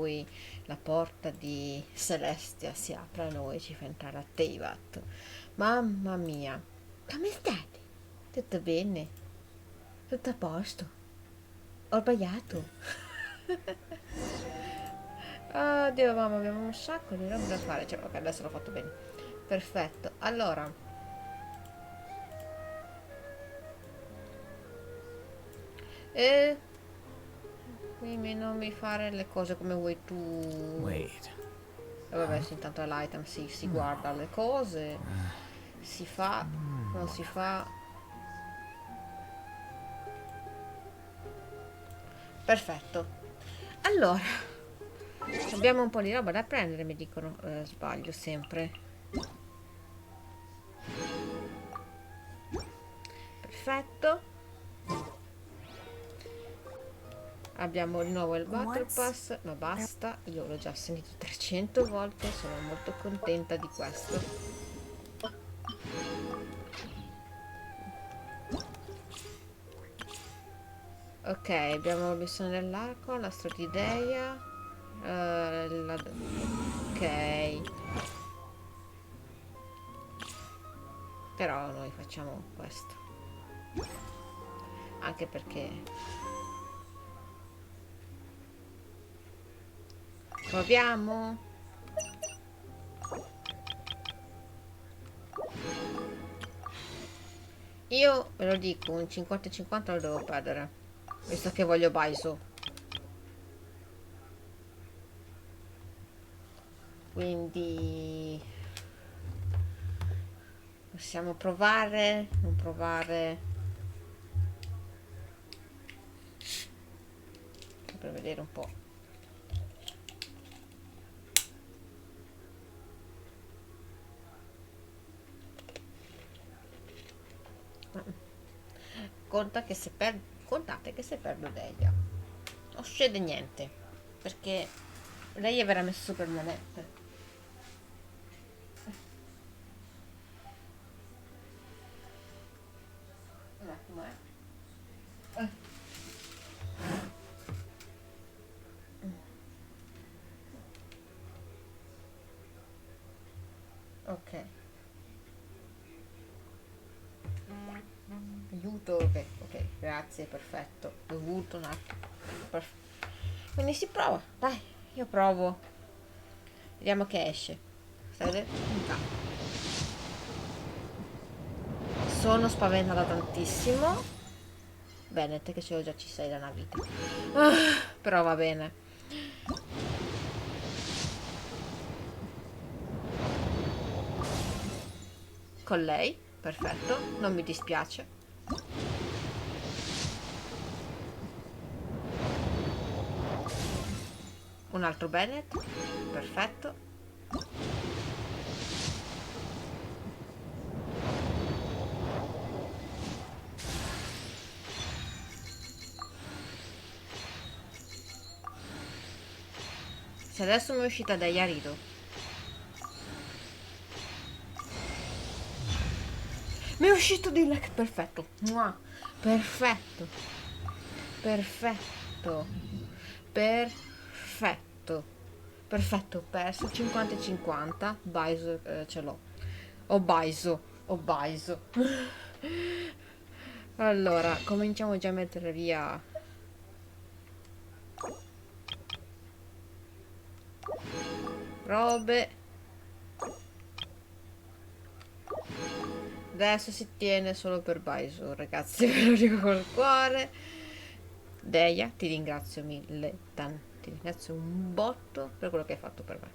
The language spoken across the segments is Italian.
cui la porta di Celestia si apre a noi e ci fa entrare a Teyvat. Mamma mia, come state? Tutto bene? Tutto a posto? Ho sbagliato? Oddio mamma, abbiamo un sacco di roba da fare. Cioè, ok, adesso l'ho fatto bene. Perfetto, allora e quindi non mi fare le cose come vuoi tu. Wait. E vabbè, sì, intanto all'item si guarda le cose, si fa, non si fa. Perfetto. Allora, abbiamo un po' di roba da prendere, mi dicono. Sbaglio sempre. Perfetto. Abbiamo di nuovo il Battle Pass, ma basta, io l'ho già sentito 300 volte, sono molto contenta di questo. Ok, abbiamo la missione dell'arco, la stratidea. Ok. Però noi facciamo questo. Anche perché proviamo. Io ve lo dico, un 50-50 lo devo perdere. Visto che voglio Baiso. Quindi possiamo provare, non provare. Per vedere un po'. Contate che se perdo Delia non succede niente, perché lei avrà messo super monete. Un attimo, ok, aiuto, ok, ok, grazie, perfetto, dovuto un attimo. Quindi si prova, dai, io provo, vediamo che esce. Stai vedendo? Sono spaventata tantissimo. Bene, te che ce l'ho già, ci sei da una vita. Però va bene. Con lei, perfetto, non mi dispiace. Un altro Bennett, perfetto. Se adesso mi è uscita da Yarido. Mi è uscito di Lek, perfetto. Mua. Perfetto. Perfetto. Perfetto. Perfetto, ho perso 50 e 50. Baiso ce l'ho. Ho baiso. Ho baiso. Allora, cominciamo già a mettere via. Robe. Adesso si tiene solo per Baiso, ragazzi, ve lo dico col cuore. Deia, ti ringrazio mille, ti ringrazio un botto per quello che hai fatto per me.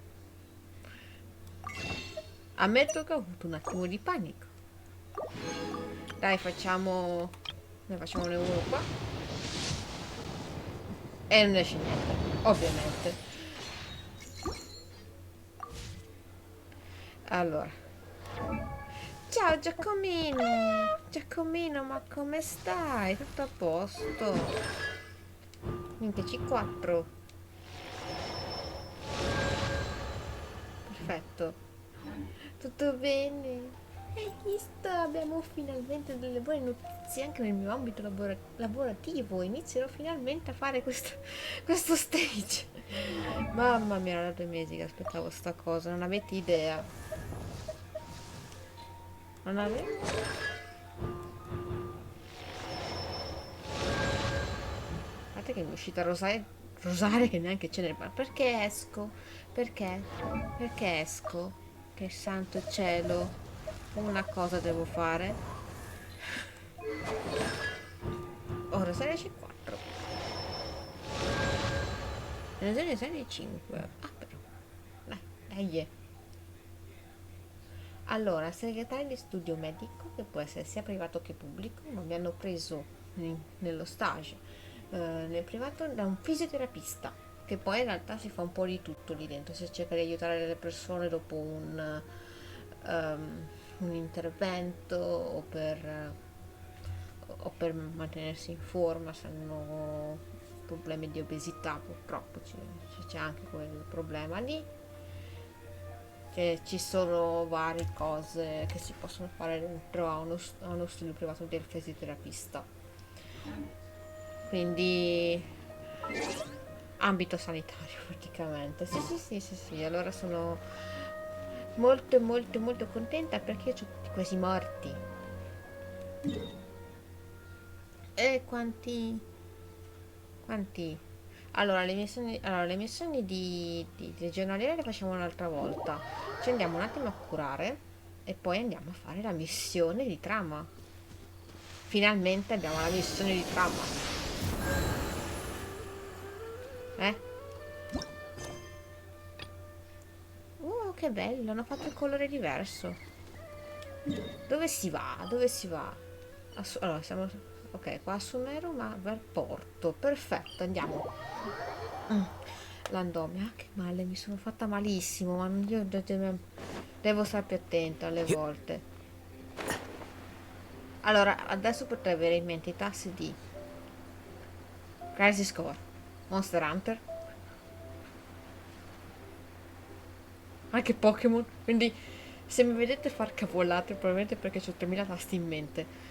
Ammetto che ho avuto un attimo di panico. Dai, ne facciamone uno qua. E non esce niente, ovviamente. Allora. Ciao Giacomino! Giacomino, ma come stai? Tutto a posto? Minchia, C4. Perfetto. Tutto bene? Hai visto? Abbiamo finalmente delle buone notizie anche nel mio ambito lavorativo. Inizierò finalmente a fare questo stage. Mamma mia, era da 2 mesi che aspettavo sta cosa, non avete idea. Non avete? Guardate che mi è uscita Rosare che neanche ce n'è. Ma perché esco? Perché? Perché esco? Che santo cielo. Una cosa devo fare. Ora 16,4. Nelle 16,5. Ah però. Dai, dai. Allora, segretario di studio medico, che può essere sia privato che pubblico, ma mi hanno preso nello stage nel privato da un fisioterapista, che poi in realtà si fa un po' di tutto lì dentro, si cerca di aiutare le persone dopo un intervento o per mantenersi in forma se hanno problemi di obesità, purtroppo c'è anche quel problema lì, che ci sono varie cose che si possono fare dentro a uno studio privato del fisioterapista, quindi ambito sanitario praticamente. Sì, allora sono molto contenta perché ho tutti quasi morti. E quanti? Allora, le missioni di regionaliere le facciamo un'altra volta. Ci andiamo un attimo a curare e poi andiamo a fare la missione di trama. Finalmente abbiamo la missione di trama. Eh? Che bello, hanno fatto il colore diverso. Dove si va? Dove si va? Allora, siamo... Ok, qua su Nero, ma ver porto. Perfetto, andiamo. Landomia, che male, mi sono fatta malissimo, ma devo stare più attenta alle volte. Allora, adesso potrei avere in mente i tassi di Crisis Core, Monster Hunter, anche Pokémon, quindi se mi vedete far cavolate probabilmente perché ho 3000 tasti in mente.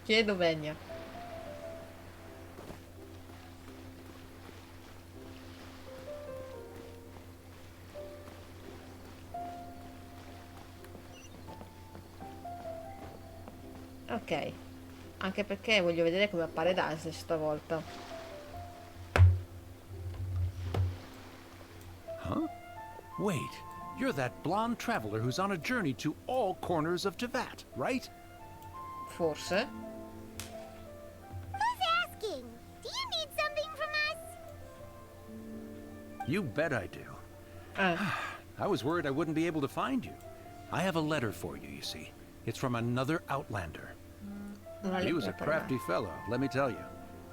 Chiedo venia. Ok, anche perché voglio vedere come appare Daisy stavolta. Huh? Wait, you're that blonde traveler who's on a journey to all corners of Tevat, right? Forse. Who's asking? Do you need something from us? You bet I do. Eh, I was worried I wouldn't be able to find you. I have a letter for you, you see. It's from another Outlander. una He was a lettera per crafty fellow, let me tell you.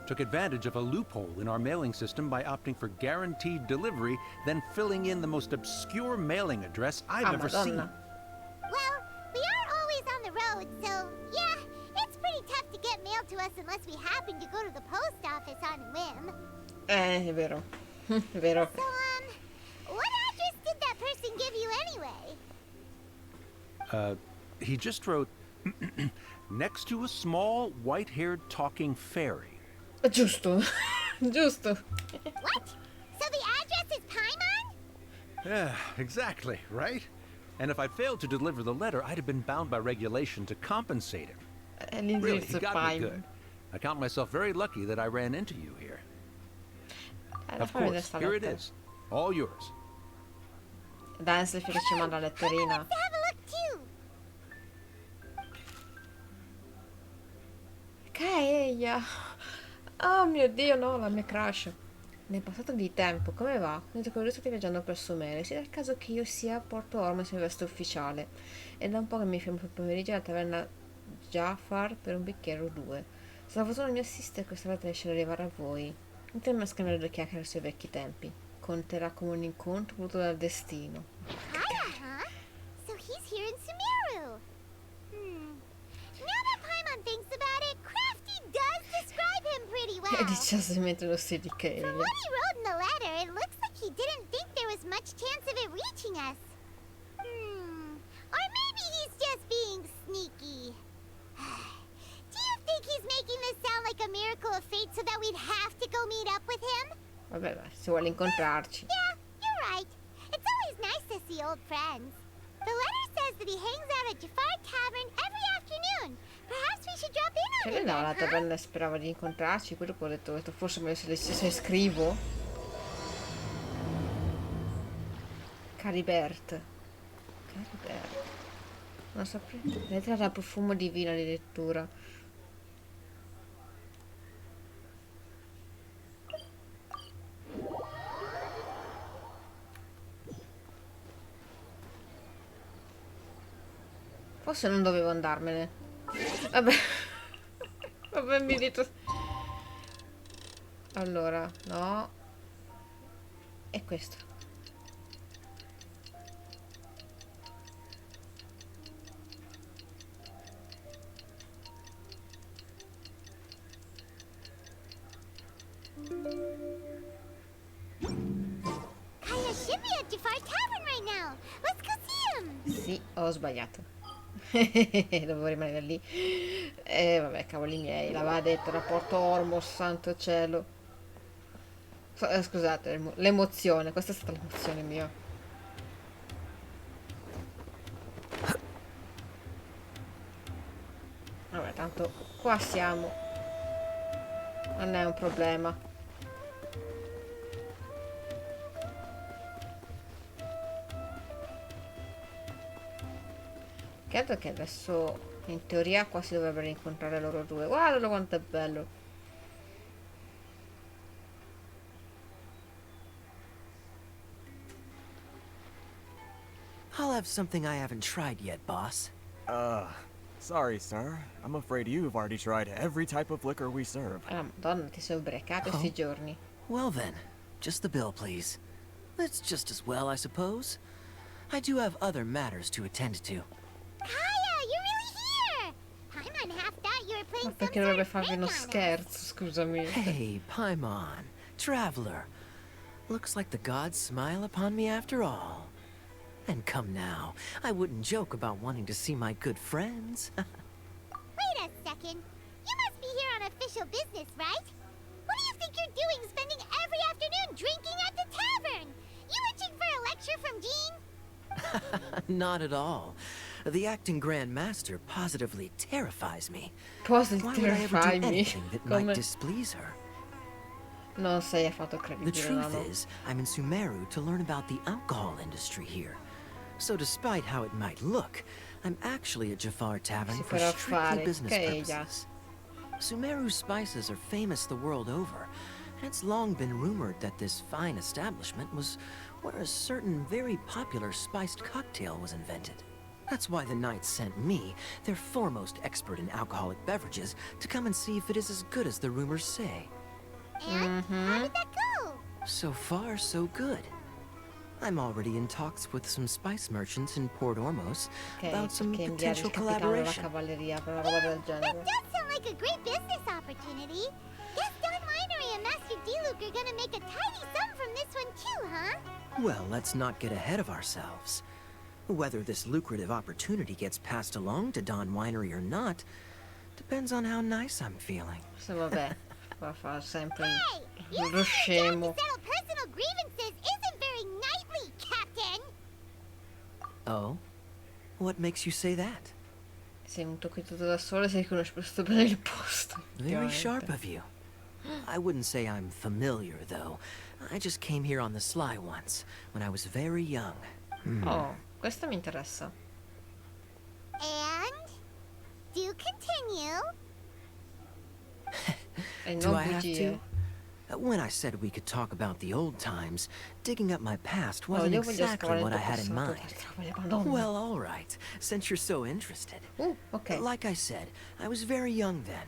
Took advantage of a loophole in our mailing system by opting for guaranteed delivery, then filling in the most obscure mailing address I've Ah, ever seen. Madonna. Well, we are always on the road, so yeah, it's pretty tough to get mail to us unless we happen to go to the post office on a whim. È vero. È vero. So, what address did that person give you anyway? He just wrote, next to a small, white-haired talking fairy. Giusto. Giusto. What? So the address is Paimon? Yeah, exactly, right? And if I'd failed to deliver the letter, I'd have been bound by regulation to compensate him. È Really, l'indirizzo he got me Prime. good. I count myself very lucky that I ran into you here. Of Fammi vedere course, sta here it lettera. is. All yours. Dance che ci manda la letterina. Let's have a look too. Kaeya. Oh mio Dio, no, la mia crush. Nel passato di tempo, come va? Mentre che voi state viaggiando per Somere, sia il caso che io sia a Porto Orme in veste ufficiale. È da un po' che mi fermo per pomeriggio alla taverna Jafar per un bicchiere o due. Stavo solo il mio assist e questa volta riesce ad arrivare a voi. Insieme a scambiare due chiacchiere sui vecchi tempi. Conterà come un incontro voluto dal destino. Kaya, huh? So he's here in Sumeru. Now that Paimon thinks about it, Crafty does describe him pretty E well. dice mentre lo si di Kaeya. From what he wrote in the letter, it looks like he didn't think there was much chance of it reaching us. Or maybe he's just being sneaky. Do you think he's making this sound like a miracle of fate so that we'd have to go meet up with him? Vabbè, ma se vuole incontrarci. Yeah, you're right. It's always nice to see old friends. The letter says that he hangs out at Jafar Tavern every afternoon. Perhaps we should drop in on Cioè him lei no, then, la huh? taverna sperava di incontrarci, quello che ho detto forse me se scrivo. Caribert. Caribert. Non saprei. Lettera da profumo divino addirittura. Forse non dovevo andarmene. Vabbè. Vabbè, mi dito. Allora, no. E questo. Kaya should be at Jafar Tavern right now. Let's go see him. Sì, ho sbagliato. Dovevo rimanere lì. Vabbè, cavoli miei, l'aveva detto, rapporto Ormos, santo cielo. Scusate, l'emozione, questa è stata l'emozione mia. Vabbè, tanto qua siamo. Non è un problema. Credo che adesso in teoria qua si dovrebbero incontrare loro due. Guardalo quanto è bello. I'll have something I haven't tried yet, boss. Sorry, sir. I'm afraid you've already tried every type of liquor we serve. Ah, madonna, ti sei ubriacato questi giorni. Well then, just the bill, please. That's just as well, I suppose. I do have other matters to attend to. Kaya, you're really here. Paimon half thought you were Ma playing some perché sort dovrebbe of farvi prank uno on us. scherzo, scusami. Hey, Paimon, traveler. Looks like the gods smile upon me after all. And come now, I wouldn't joke about wanting to see my good friends. Wait a second. You must be here on official business, right? What do you think you're doing spending every afternoon drinking at the tavern? You itching for a lecture from Jean? Not at all. The acting Grand Master positively terrifies me. Cosa Why would I ever do terrify me? anything that Come might displease her? non sei affatto The credibile, truth no? is, I'm in Sumeru to learn about the alcohol industry here. So despite how it might look, I'm actually at Jafar Tavern Si for farà strictly fare, business che ella. purposes. Sumeru spices are famous the world over, and it's long been rumored that this fine establishment was where a certain very popular spiced cocktail was invented. That's why the Knights sent me, their foremost expert in alcoholic beverages, to come and see if it is as good as the rumors say. And how did that go? So far, so good. I'm already in talks with some spice merchants in Port Ormos Ok, about some perché inviare potential il capitano della collaboration. cavalleria per una roba del That genere. does sound like a great business opportunity. Guess Don Winery and Master D-Luke are gonna make a tidy sum from this one too, huh? Well, let's not get ahead of ourselves. Whether this lucrative opportunity gets passed along to Don Winery or not depends on how nice I'm feeling. Se vabbè, fa sempre Hey, lo using your scemo. job to settle personal grievances isn't very knightly, Captain. Oh? What makes you say that? Sei venuto qui tutto da solo e sei riconosci piuttosto bene il posto. Very effettivamente. sharp of you. I wouldn't say I'm familiar, though. I just came here on the sly once, when I was very young. Oh, questo mi interessa. And do continue. E Do non I have bugie. to? When I said we could talk about the old times, digging up my past No, wasn't io voglio exactly scavare what il I tuo had in passato, mind. porca troia, Madonna. Well, all right, since you're so interested. Ok. Like I said, I was very young then.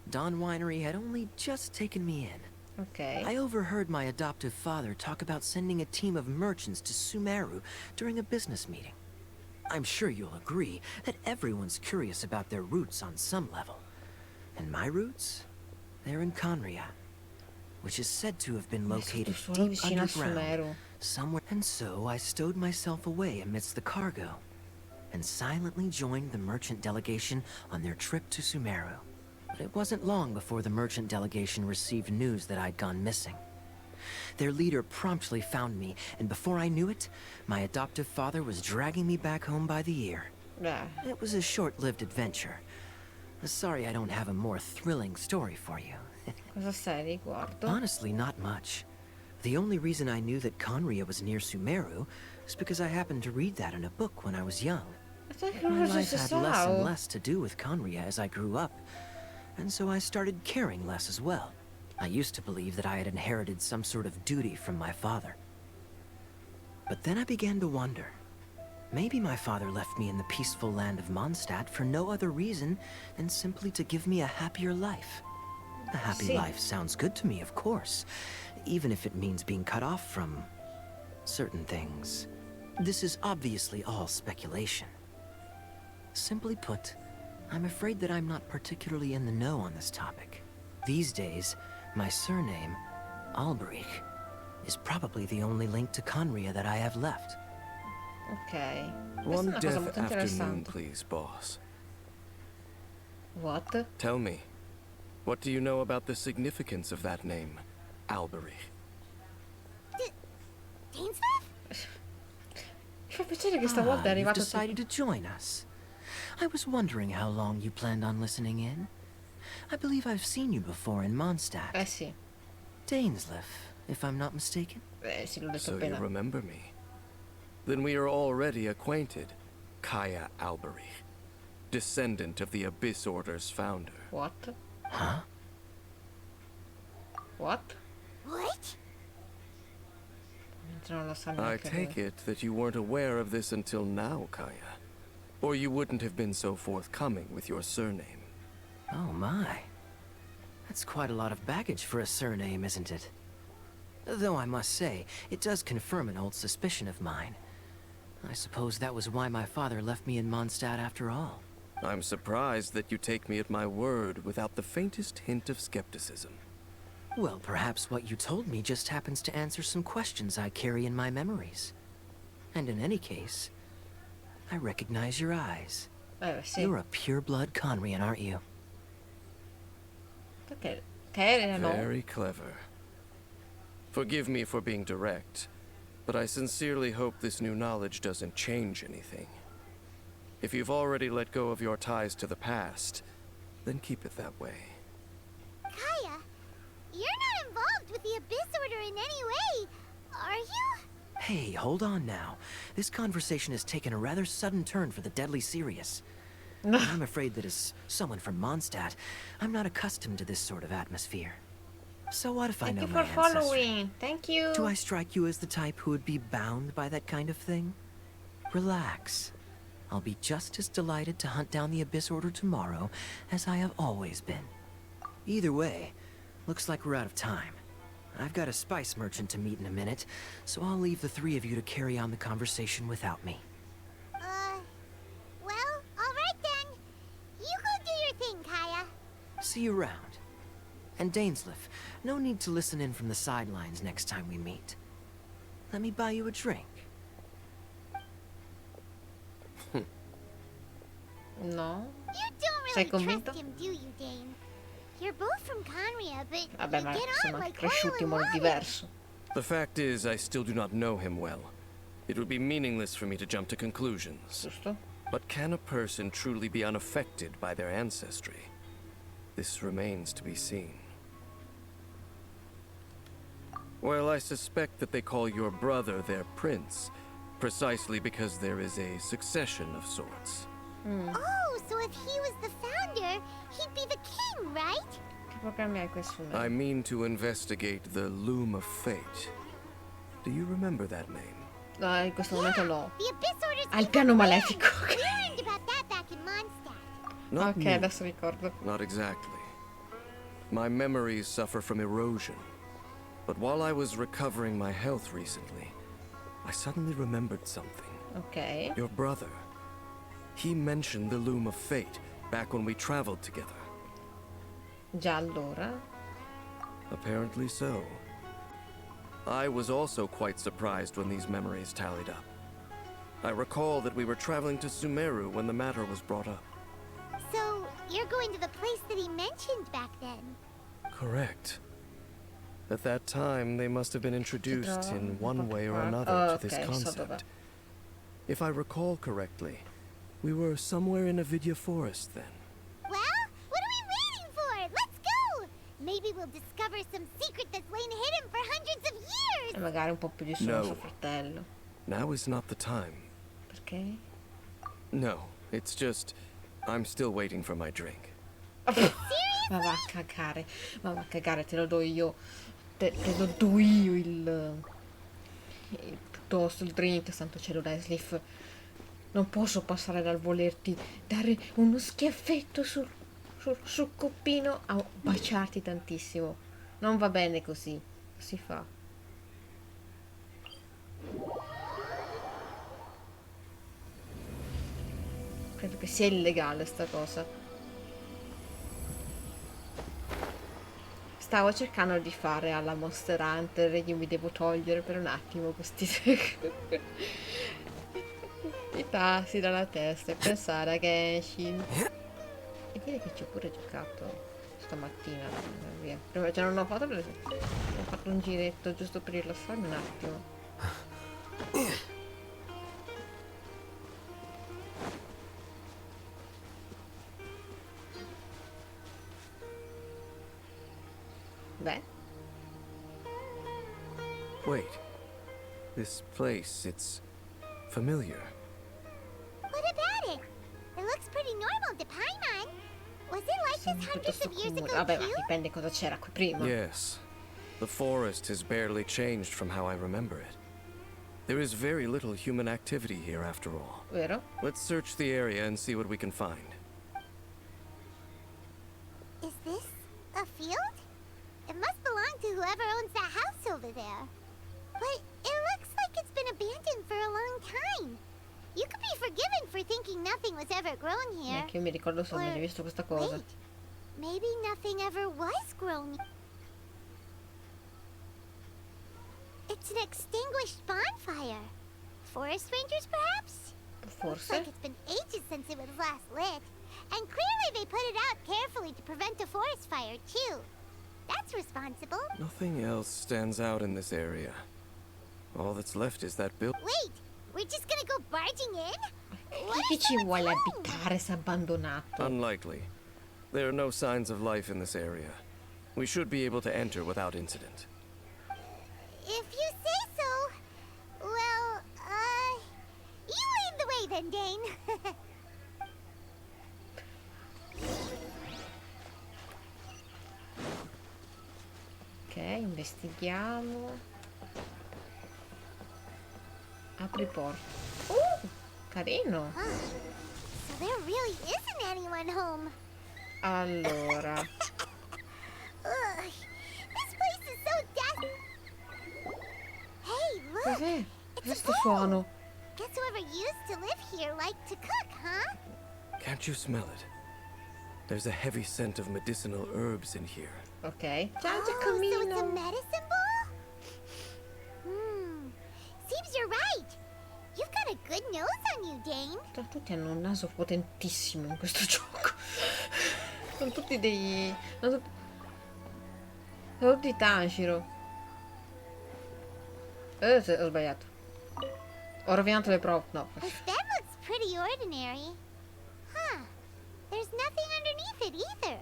Don Winery had only just taken me in. Ok. I overheard my adoptive father talk about sending a team of merchants to Sumeru during a business meeting. I'm sure you'll agree that everyone's curious about their roots on some level. And my roots? They're in Conria, which is said to have been located solo deep vicino a underground, Sumeru. somewhere. And so I stowed myself away amidst the cargo. and silently joined the merchant delegation on their trip to Sumeru. But it wasn't long before the merchant delegation received news that I'd gone missing. Their leader promptly found me, and before I knew it, my adoptive father was dragging me back home by the ear. It was a short-lived adventure. Sorry I don't have a more thrilling story for you. Cosa sai riguardo? Honestly, not much. The only reason I knew that Conria was near Sumeru is because I happened to read that in a book when I was young. My life had less and less to do with Conria as I grew up, and so I started caring less as well. I used to believe that I had inherited some sort of duty from my father. But then I began to wonder. Maybe my father left me in the peaceful land of Mondstadt for no other reason than simply to give me a happier life. A happy life sounds good to me, of course, even if it means being cut off from certain things. This is obviously all speculation. Simply put, I'm afraid that I'm not particularly in the know on this topic. These days, my surname, Alberich, is probably the only link to Conria that I have left. Ok. Questa è One una cosa death molto afternoon, interessante. please, boss. What? Tell me, what do you know about the significance of that name, Alberich? Dainsleif? Mi fa piacere che stavolta è You've arrivato decided to join us. I was wondering how long you planned on listening in. I believe I've seen you before in Mondstadt. Sì. Dainsleif, if I'm not mistaken. Sì, l'ho detto So you appena. remember me. Then we are already acquainted. Kaya Alberich, descendant of the Abyss Order's founder. What? Huh? What? Mentre non lo sa I neanche take lui. it that you weren't aware of this until now, Kaya. Or you wouldn't have been so forthcoming with your surname. Oh my. That's quite a lot of baggage for a surname, isn't it? Though I must say, it does confirm an old suspicion of mine. I suppose that was why my father left me in Mondstadt after all. I'm surprised that you take me at my word without the faintest hint of skepticism. Well, perhaps what you told me just happens to answer some questions I carry in my memories. And in any case, I recognize your eyes. Sì. You're a pure-blood Conrian, aren't you? Perché? Che no? Very clever. Forgive me for being direct, but I sincerely hope this new knowledge doesn't change anything. If you've already let go of your ties to the past, then keep it that way. Kaya, you're not involved with the Abyss Order in any way, are you? Hey, hold on now. This conversation has taken a rather sudden turn for the deadly serious. I'm afraid that as someone from Mondstadt, I'm not accustomed to this sort of atmosphere. So what if I Thank know you my for ancestry? following. Thank you. Do I strike you as the type who would be bound by that kind of thing? Relax. I'll be just as delighted to hunt down the Abyss Order tomorrow as I have always been. Either way, looks like we're out of time. I've got a spice merchant to meet in a minute, so I'll leave the three of you to carry on the conversation without me. Well, alright then. You go do your thing, Kaya. See you around. And Dainsleif, no need to listen in from the sidelines next time we meet. Let me buy you a drink. No. You don't Sei really convinto? trust him, do you, Dane? You're both from Conria, but Vabbè, you ma get siamo on anche like oil cresciuti in and modo water. diverso. The fact is, I still do not know him well. It would be meaningless for me to jump to conclusions. Giusto? But can a person truly be unaffected by their ancestry? This remains to be seen. Well, I suspect that they call your brother their prince, precisely because there is a succession of sorts. Oh, so if he was the founder, he'd be the king, right? Che programmi hai questo? I mean to investigate the Loom of Fate. Do you remember that name? No, in questo momento no. The Abyss Order's Ah, il king piano of malefico. lands. We learned about that back in Mondstadt. Not Ok, me. adesso ricordo. Not exactly. My memories suffer from erosion. But while I was recovering my health recently, I suddenly remembered something. Ok. Your brother. He mentioned the Loom of Fate back when we traveled together. Già allora. Apparently so. I was also quite surprised when these memories tallied up. I recall that we were traveling to Sumeru when the matter was brought up. So, you're going to the place that he mentioned back then? Correct. At that time, they must have been introduced in one way or another to this ok, so dov'è. concept. If I recall correctly, we were somewhere in a Vidya forest then. Well, what are we waiting for? Let's go! Maybe we'll discover some secret that's lain hidden for hundreds of years! E magari un po' più di No. suo fratello. Now is not the time. Perché? No, it's just, I'm still waiting for my drink. Ma va a cagare, te lo do io. Te lo do io piuttosto il drink, santo cielo Leslie. Non posso passare dal volerti dare uno schiaffetto sul coppino a baciarti tantissimo. Non va bene così. Si fa. Credo che sia illegale sta cosa. Stavo cercando di fare alla Monster Hunter e io mi devo togliere per un attimo questi i tasti dalla testa e pensare a Genshin. E dire che ci ho pure giocato stamattina. Via. Cioè non ho fatto perché ho fatto un giretto giusto per rilassarmi un attimo. Beh, Wait. This place, it's familiar. What about it? It looks pretty normal to Paimon. Was it like this hundreds of years ago vabbè, ma too? dipende cosa c'era qui prima. Yes. The forest has barely changed from how I remember it. There is very little human activity here after all. Vero? Let's search the area and see what we can find. Is this a field? It must belong to whoever owns that house over there. But it looks like it's been abandoned for a long time. You could be forgiven for thinking nothing was ever grown here. Neanche io mi ricordo se ho mai Or- visto questa cosa. Wait, maybe nothing ever was grown. It's an extinguished bonfire. Forest rangers, perhaps? Looks Forse. like it's been ages since it was last lit. And clearly they put it out carefully to prevent a forest fire, too. That's responsible. Nothing else stands out in this area. All that's left is that building. Wait, we're just gonna go barging in? What Chi if ci someone's vuole home? abitare se abbandonato? Unlikely. There are no signs of life in this area. We should be able to enter without incident. If you say so. Well, you lead the way then, Dane. Ok, investighiamo. Apri porta. Carino. Huh. So there really isn't anyone home. Allora, Ugh, this place is so Hey, look! cos'è? It's Questo a bowl. suono. Guess whoever used to live here liked to cook, huh? Can't you smell it? There's a heavy scent of medicinal herbs in here. Ok. Ciao Oh, so it's a Giacomino. medicine bowl? Seems you're right. You've got a good nose on you, Dane. Tutti hanno un naso potentissimo in questo gioco. Sono tutti dei... Sono tutti Tanjiro. Ho sbagliato. Ho rovinato le prove. No. This bed looks pretty ordinary. Huh. There's nothing underneath it either.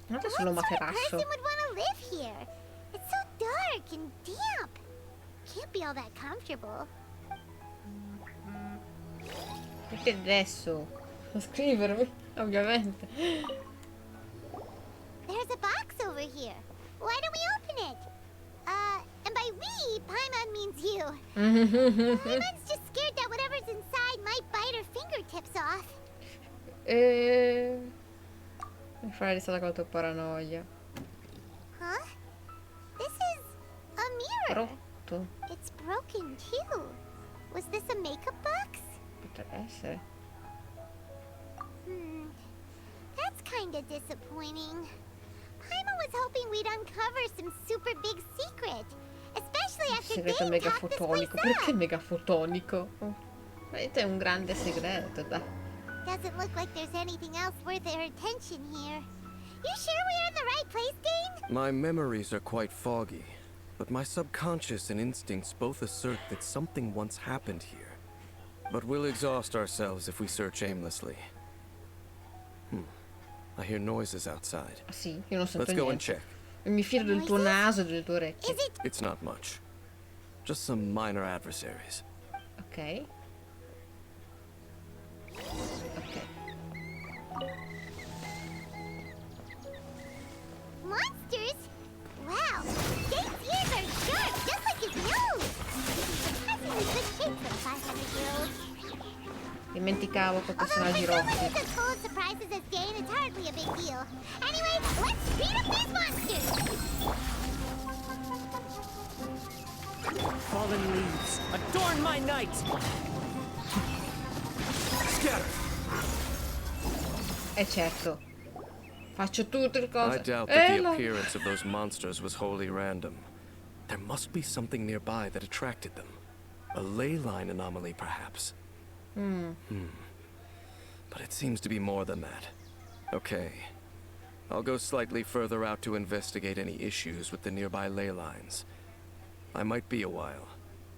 Non è What solo sort of materasso. person would want to live here? It's so dark and damp. Can't be all that comfortable. Perché adesso? A scrivermi, ovviamente. There's a box over here. Why don't we open it? And by we, Paimon means you. Paimon's just scared that whatever's inside might bite her fingertips off. Mi fai restare con la tua paranoia. Huh? This is a mirror. Rotto. It's broken too. Was this a makeup box? Potrebbe essere. That's kinda disappointing. Paimon was hoping we'd uncover some super big secret. Especially after Segreto Dane tapped this place megafotonico. Perché up. megafotonico? Questo è un grande segreto, dai. Doesn't look like there's anything else worth their attention here. You sure we're in the right place, Dane? My memories are quite foggy, but my subconscious and instincts both assert that something once happened here. But we'll exhaust ourselves if we search aimlessly. I hear noises outside. Sì, io non sento Let's go and niente. check. E mi fido del tuo naso e delle tue orecchie. Is it? It's not much. Just some minor adversaries. Ok. Ok. Monsters? Wow, Dane's ears are sharp, just like his nose. Surprisingly good shape for a 500-year-old. Dimenticavo quei Although personaggi for someone rossi. who's as full of surprises as Dane, it's hardly a big deal. Anyway, let's beat up these monsters! Fallen leaves, adorn my night! Certo. Faccio tutte le cose. I doubt that the no. appearance of those monsters was wholly random. There must be something nearby that attracted them. A ley line anomaly, perhaps. But it seems to be more than that. Okay. I'll go slightly further out to investigate any issues with the nearby ley lines. I might be a while.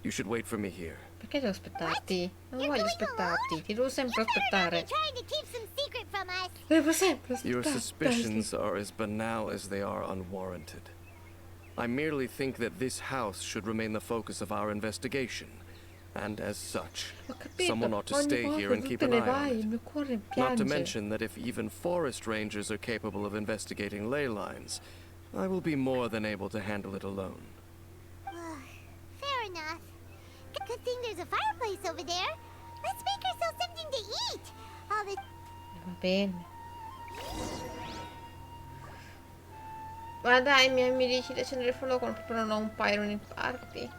You should wait for me here. Perché devo aspettarti? Non You're voglio going aspettarti. alone? Ti devo sempre You better not aspettare. be trying to keep some secret from us. Devo sempre Your aspettarti. suspicions are as banal as they are unwarranted. I merely think that this house should remain the focus of our investigation. And as such, Ho capito. someone ought to Ogni stay volta here and tu keep te an ne eye vai, on il it. mio cuore Not to piange. mention that if even forest rangers are capable of investigating ley lines, I will be more than able to handle it alone. Fair enough. Good thing there's a fireplace over there. Let's make ourselves something to eat. All the Va bene. Ma dai, mi dici di accendere il fuoco quando proprio non ho un pyro nel party.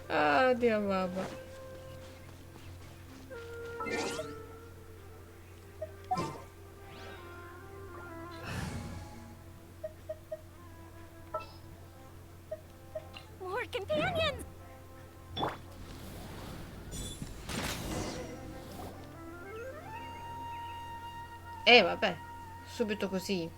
Ah, Dio mamma. more companions. Vabbè, subito così.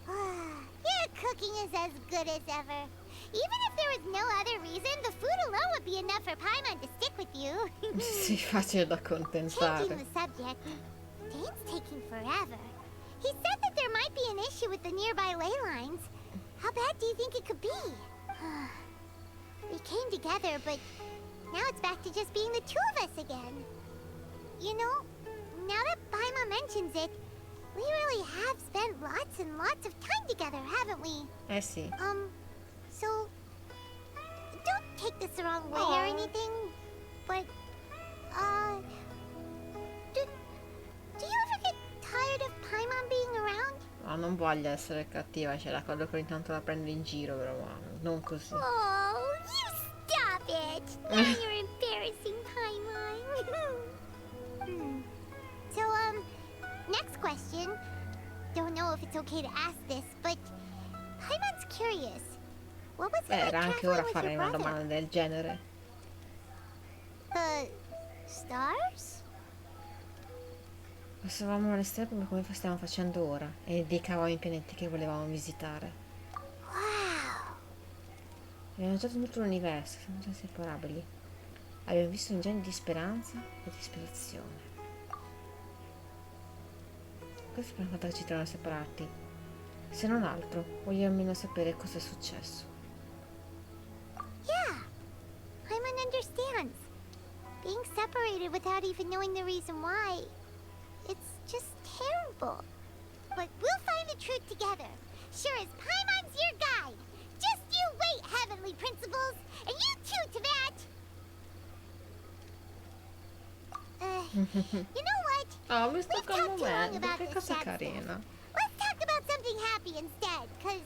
Your cooking is as good as ever. Even if there was no other reason, the food alone would be enough for Paimon to stick with you. Sì, facile da Changing accontentare. the subject, Dane's taking forever. He said that there might be an issue with the nearby ley lines. How bad do you think it could be? We came together, but now it's back to just being the two of us again. You know, now that Paimon mentions it, we really have spent lots and lots of time together, haven't we? Sì. So, don't take this the wrong way or anything, but, do you ever get tired of Paimon being around? No, non voglio essere cattiva, c'è la cosa che ogni tanto la prendo in giro, però non così. Oh, you stop it! Now you're embarrassing Paimon. So, next question. Don't know if it's okay to ask this, but Paimon's curious. What was it like Era anche traveling ora with fare your una brother? domanda del genere. The stars? Passavamo alle stelle come stiamo facendo ora e indicavamo i pianeti che volevamo visitare. Wow. Abbiamo notato tutto l'universo, siamo già inseparabili. Abbiamo visto un genere di speranza e di ispirazione. Questo è per il fatto che ci trovano separati. Se non altro, voglio almeno sapere cosa è successo. Yeah. Paimon understands. Being separated without even knowing the reason why, it's just terrible. But we'll find the truth together. Sure as Paimon's your guide. Just you wait, Heavenly Principles. And you too, Teyvat. You know what? Oh, mi sto We've talked too long commuovendo, about che this cosa sad carina. stuff. Let's talk about something happy instead, cause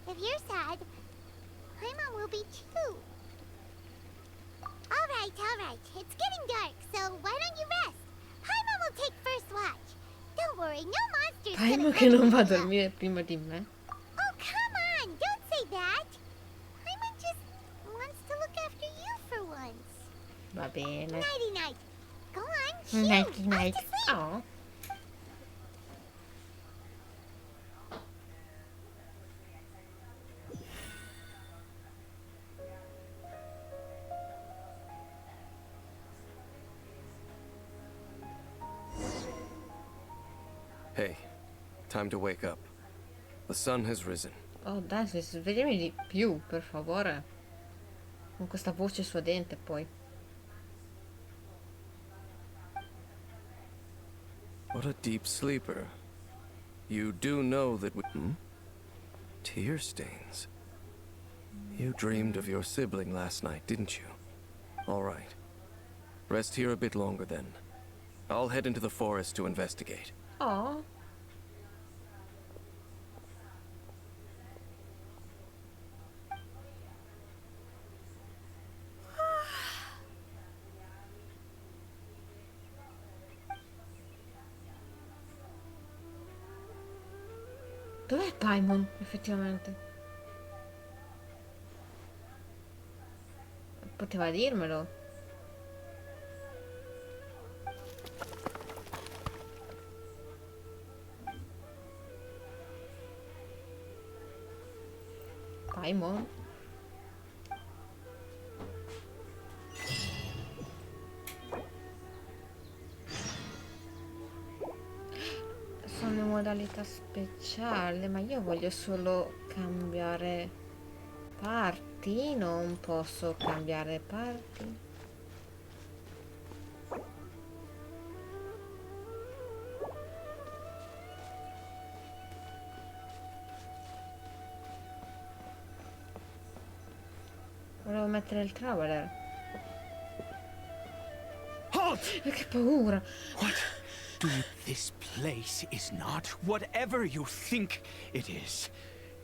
if you're sad, Paimon will be too. All right. It's getting dark, so why don't you rest? Paimon will take first watch. Don't worry, no monsters. Paimon che non va a dormire prima di me. Oh, come on! Don't say Va bene. Nighty night. Go on, shoo. Nighty Off night. to sleep. Oh. Hey, time to wake up. The sun has risen. Oh dai, svegliami di più, per favore. Con questa voce suadente poi. What a deep sleeper. You do know that we... Tear stains. You dreamed of your sibling last night, didn't you? All right. Rest here a bit longer then. I'll head into the forest to investigate. Oh. Dov'è Paimon, effettivamente? Poteva dirmelo. Paimon? Sono in modalità speciale, ma io voglio solo cambiare parti, non posso cambiare parti. Volevo mettere il traveler. Halt! Che paura! What? This place is not whatever you think it is.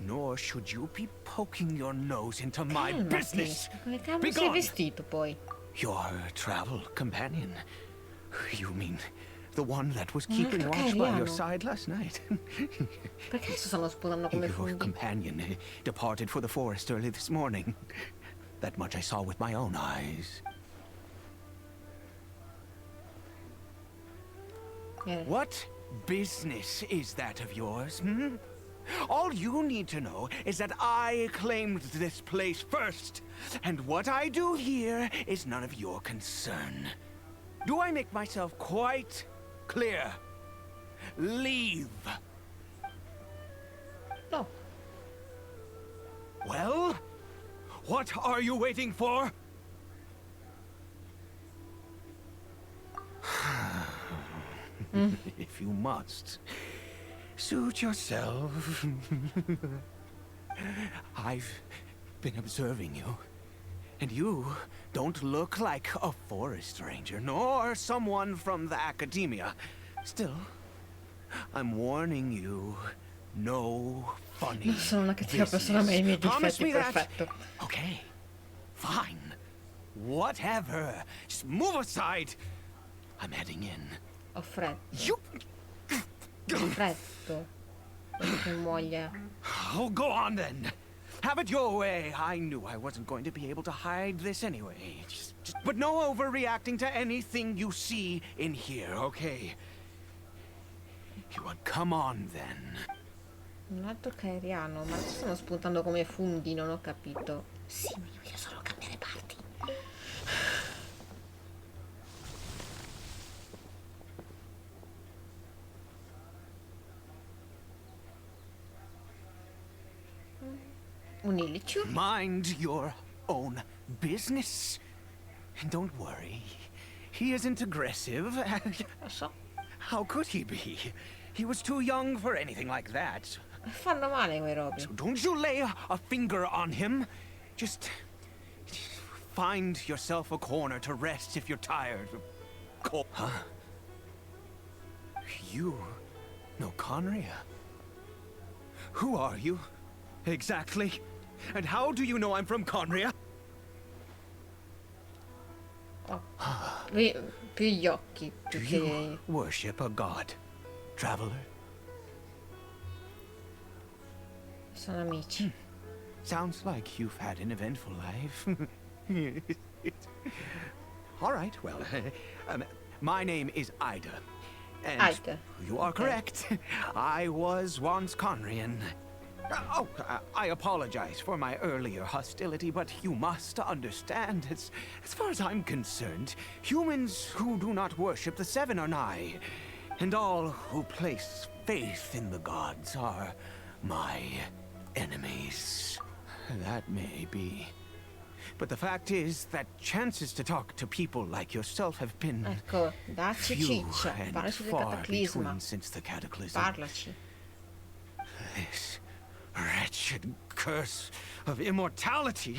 Nor should you be poking your nose into my Calmati. business. Come cavolo Be sei gone. vestito poi? Your travel companion. You mean the one that was Un keeping altro watch by your cairiano. side last night? Perché adesso stanno sputando come Your funghi? companion departed for the forest early this morning. That much I saw with my own eyes. What business is that of yours, hmm? All you need to know is that I claimed this place first, and what I do here is none of your concern. Do I make myself quite clear? Leave. No. Well, what are you waiting for? If you must, suit yourself. I've been observing you, and you don't look like a forest ranger, nor someone from the academia. Still, I'm warning you, no funny Non sono una cattiva persona, business. ma i miei Promise difetti, me that? perfetto. Okay, fine. Whatever. Just move aside. I'm heading in. Ho freddo. You... Ho freddo. Voglio che muoia. Oh, go on then. Have it your way. I knew I wasn't going to be able to hide this anyway. But no overreacting to anything you see in here, okay? You would come on then. Un altro cairiano, ma stanno spuntando come funghi, non ho capito. Sì, ma io voglio solo cambiare parti. Un illicio? Mind your own business. And don't worry. He isn't aggressive. Lo so. How could he be? He was too young for anything like that. Fanno male quei robi. So don't you lay a finger on him. Just find yourself a corner to rest if you're tired. Huh? You know Conria? Who are you? Exactly. And how do you know I'm from Conria? Più gli occhi, Do più you che... worship a god, traveler? Sono amici. Sounds like you've had an eventful life. All right, well, my name is Ida. And Ida. you are correct. I was once Conrian. I apologize for my earlier hostility, but you must understand, as far as I'm concerned, humans who do not worship the Seven are nigh, and all who place faith in the gods are my enemies. That may be. But the fact is that chances to talk to people like yourself have been Ecco, dacci few ciccia. and Parlaci del far cataclisma. between since the cataclysm. Parlaci. This wretched curse of immortality.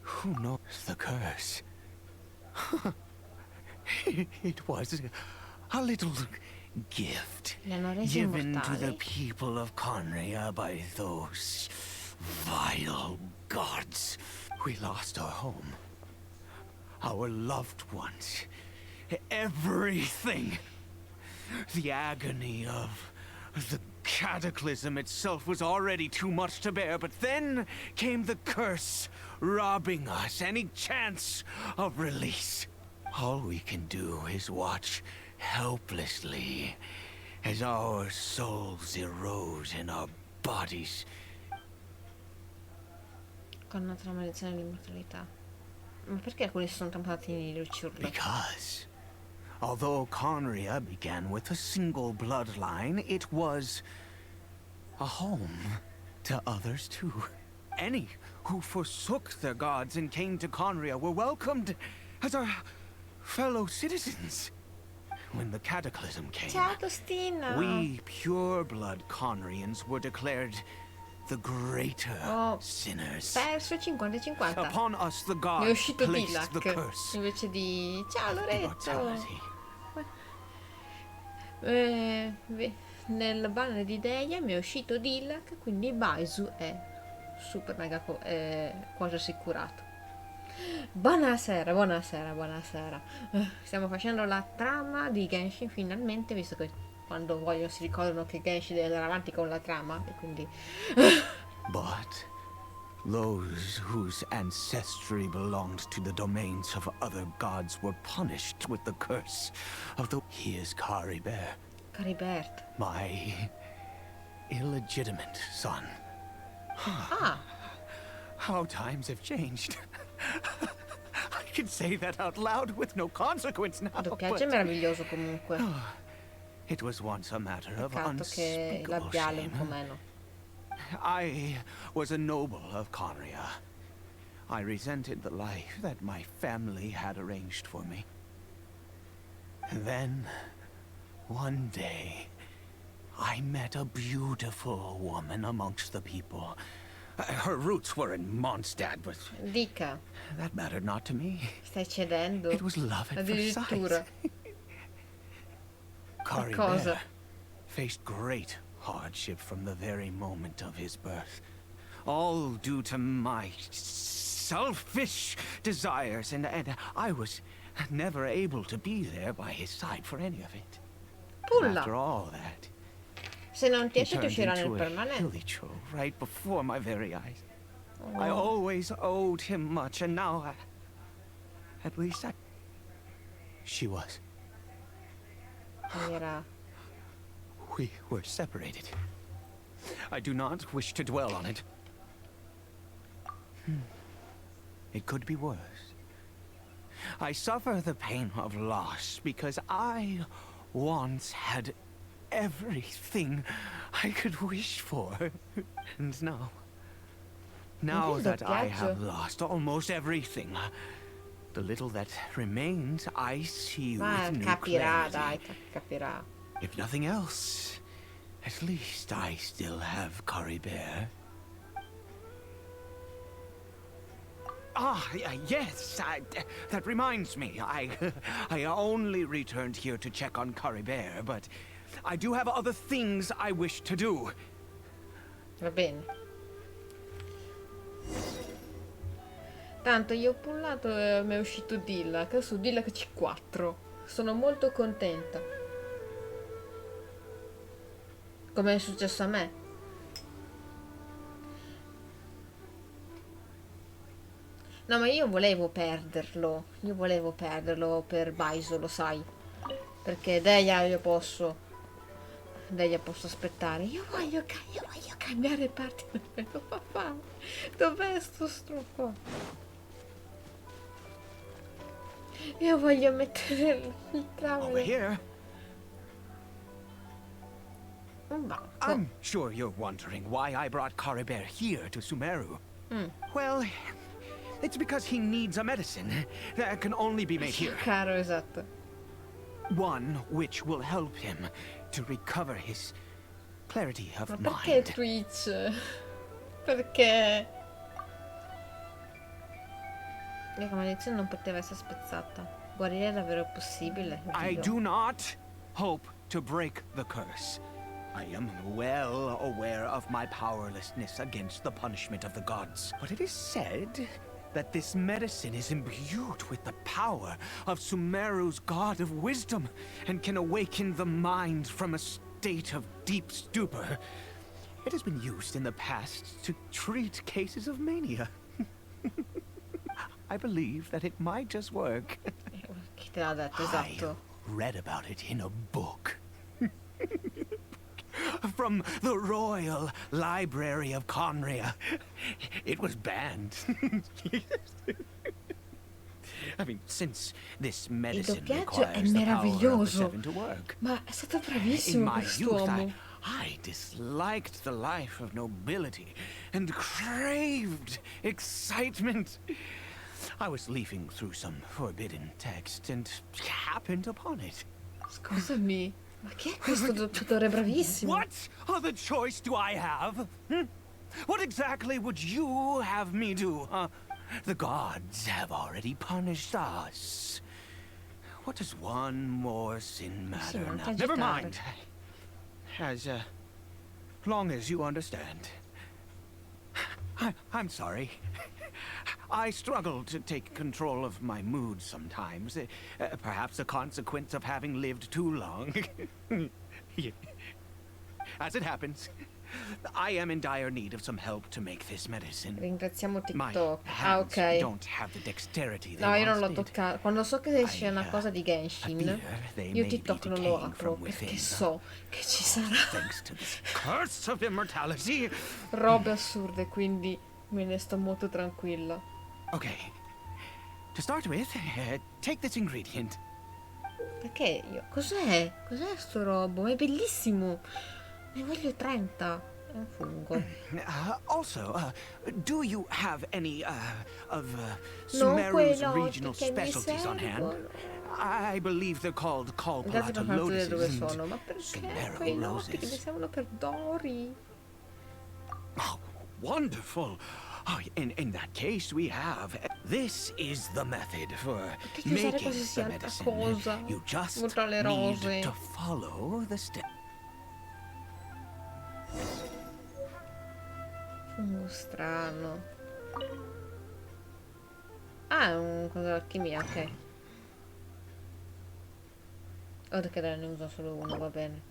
Who knows the curse? It was a little gift Le hanno resi given to the immortali. people of Conria by those vile gods. We lost our home, our loved ones, everything. The agony of the cataclysm itself was already too much to bear, but then came the curse, robbing us any chance of release. All we can do is watch helplessly as our souls erode in our bodies. Connota la maledizione dell'immortalità. Ma perché alcuni si sono trampati nelle lucciole? Because, although Conria began with a single bloodline, it was a home to others too. Any who forsook their gods and came to Conria were welcomed as our fellow citizens. When the cataclysm came, Ciao Tostina! we pure-blood Conrians were declared the greater Oh, sinners. perso 50-50. Upon us the Mi è gods uscito placed the Dillac curse. invece di ciao Loretto. Immortality. Nel banner di Deia mi è uscito Dillac, quindi Baisu è super mega quasi assicurato. Buonasera, buonasera, buonasera. Stiamo facendo la trama di Genshin finalmente, visto che quando vogliono si ricordano che Genshin deve andare avanti con la trama e quindi But those whose ancestry belonged to the domains of other gods were punished with the curse of the... He is Caribert, Caribert. my illegitimate son. Ah, How times have changed. I can say that out loud with no consequence now, il doppiaggio è but meraviglioso comunque. it was once a matter of Peccato che unspeakable labiale un po' shame. meno. I was a noble of Conria. I resented the life that my family had arranged for me. Then, one day, I met a beautiful woman amongst the people. Her roots were in Mondstadt, but Dica, that mattered not to me. stai cedendo? It was love at first Addirittura. sight. Cosa? Caribert faced great hardship from the very moment of his birth. All due to my selfish desires, and I was never able to be there by his side for any of it. Pulla! After all that, Se non ti he esce ti turned uscirà nel into a permanente. hilicho right before my very eyes. I Oh, always owed him much, and now at least she was. era... We were separated. I do not wish to dwell on it. It could be worse. I suffer the pain of loss because I once had everything I could wish for. And now il that I doppiaggio. have lost almost everything, the little that remains I see Ma with new capirà, clarity. dai, capirà. If nothing else, at least I still have Caribert. Yes, that reminds me. I only returned here to check on Caribert, but I do have other things I wish to do. Va bene. Tanto io ho pullato e mi è uscito Dillac. Su Dillac C4. Sono molto contenta. Come è successo a me. No, ma io volevo perderlo. Io volevo perderlo per Baiso, lo sai. Perché Deia io posso. Deia posso aspettare. Io voglio cambiare parte. Non fa fame. Dov'è sto strucco? Io voglio mettere il Over tavolo. here. Un banco. I'm sure you're wondering why I brought Caribert here to Sumeru. Well, it's because he needs a medicine that can only be made here. Caro, esatto. One which will help him to recover his clarity of Ma perché mind. Twitch? Perché? La maledizione non poteva essere spezzata. Guarire è davvero possibile? I Dio. do not hope to break the curse. I am well aware of my powerlessness against the punishment of the gods. But it is said that this medicine is imbued with the power of Sumeru's god of wisdom and can awaken the mind from a state of deep stupor. It has been used in the past to treat cases of mania. I believe that it might just work. Chi te l'ha detto? Esatto. I read about it in a book. From the Royal Library of Conria. It was banned. I mean, since this medicine doppiaggio è requires the power of the meraviglioso. seven to work. Ma è stato In bravissimo my youth, quest'uomo. I disliked the life of nobility and craved excitement. I was leafing through some forbidden text and happened upon it. Scusami, ma chi è questo doppiatore bravissimo? What other choice do I have? What exactly would you have me do? The gods have already punished us. What does one more sin matter non now? ti Never agitare. mind. As long as you understand. I'm sorry. I struggle to take control of my mood sometimes. Perhaps a consequence of having lived too long. As it happens, I am in dire need of some help to make this medicine. Ringraziamo My TikTok. Ah, hands ok. don't have the dexterity they No, io non once l'ho did. toccato. Quando so che esce una cosa di I Genshin, fear they io may TikTok be non lo decaying apro from perché within. so che ci sarà Thanks to this curse of immortality. robe assurde, quindi me ne sto molto tranquilla. Okay. To start with, take this ingredient. Perché io? Cos'è? Cos'è sto robo? Ma è bellissimo! Ne voglio 30. È un fungo. Also, do you have any of Non quei Sumeru's lotti regional che mi specialties on hand? servono. I believe they're called Andate Calpalata per farti vedere dove lotuses sono. and Ma perché Sumeru quei lotti che mi roses. servono per Dori? Oh, wonderful. Oh, in that case, we have. This is the method for Potevi usare making qualsiasi the altra medicine. cosa. You just Oltre alle need rose. to follow the steps. Fungo strano. Ah, è un cosa d'alchimia, ok. Ora che ne uso solo uno, va bene.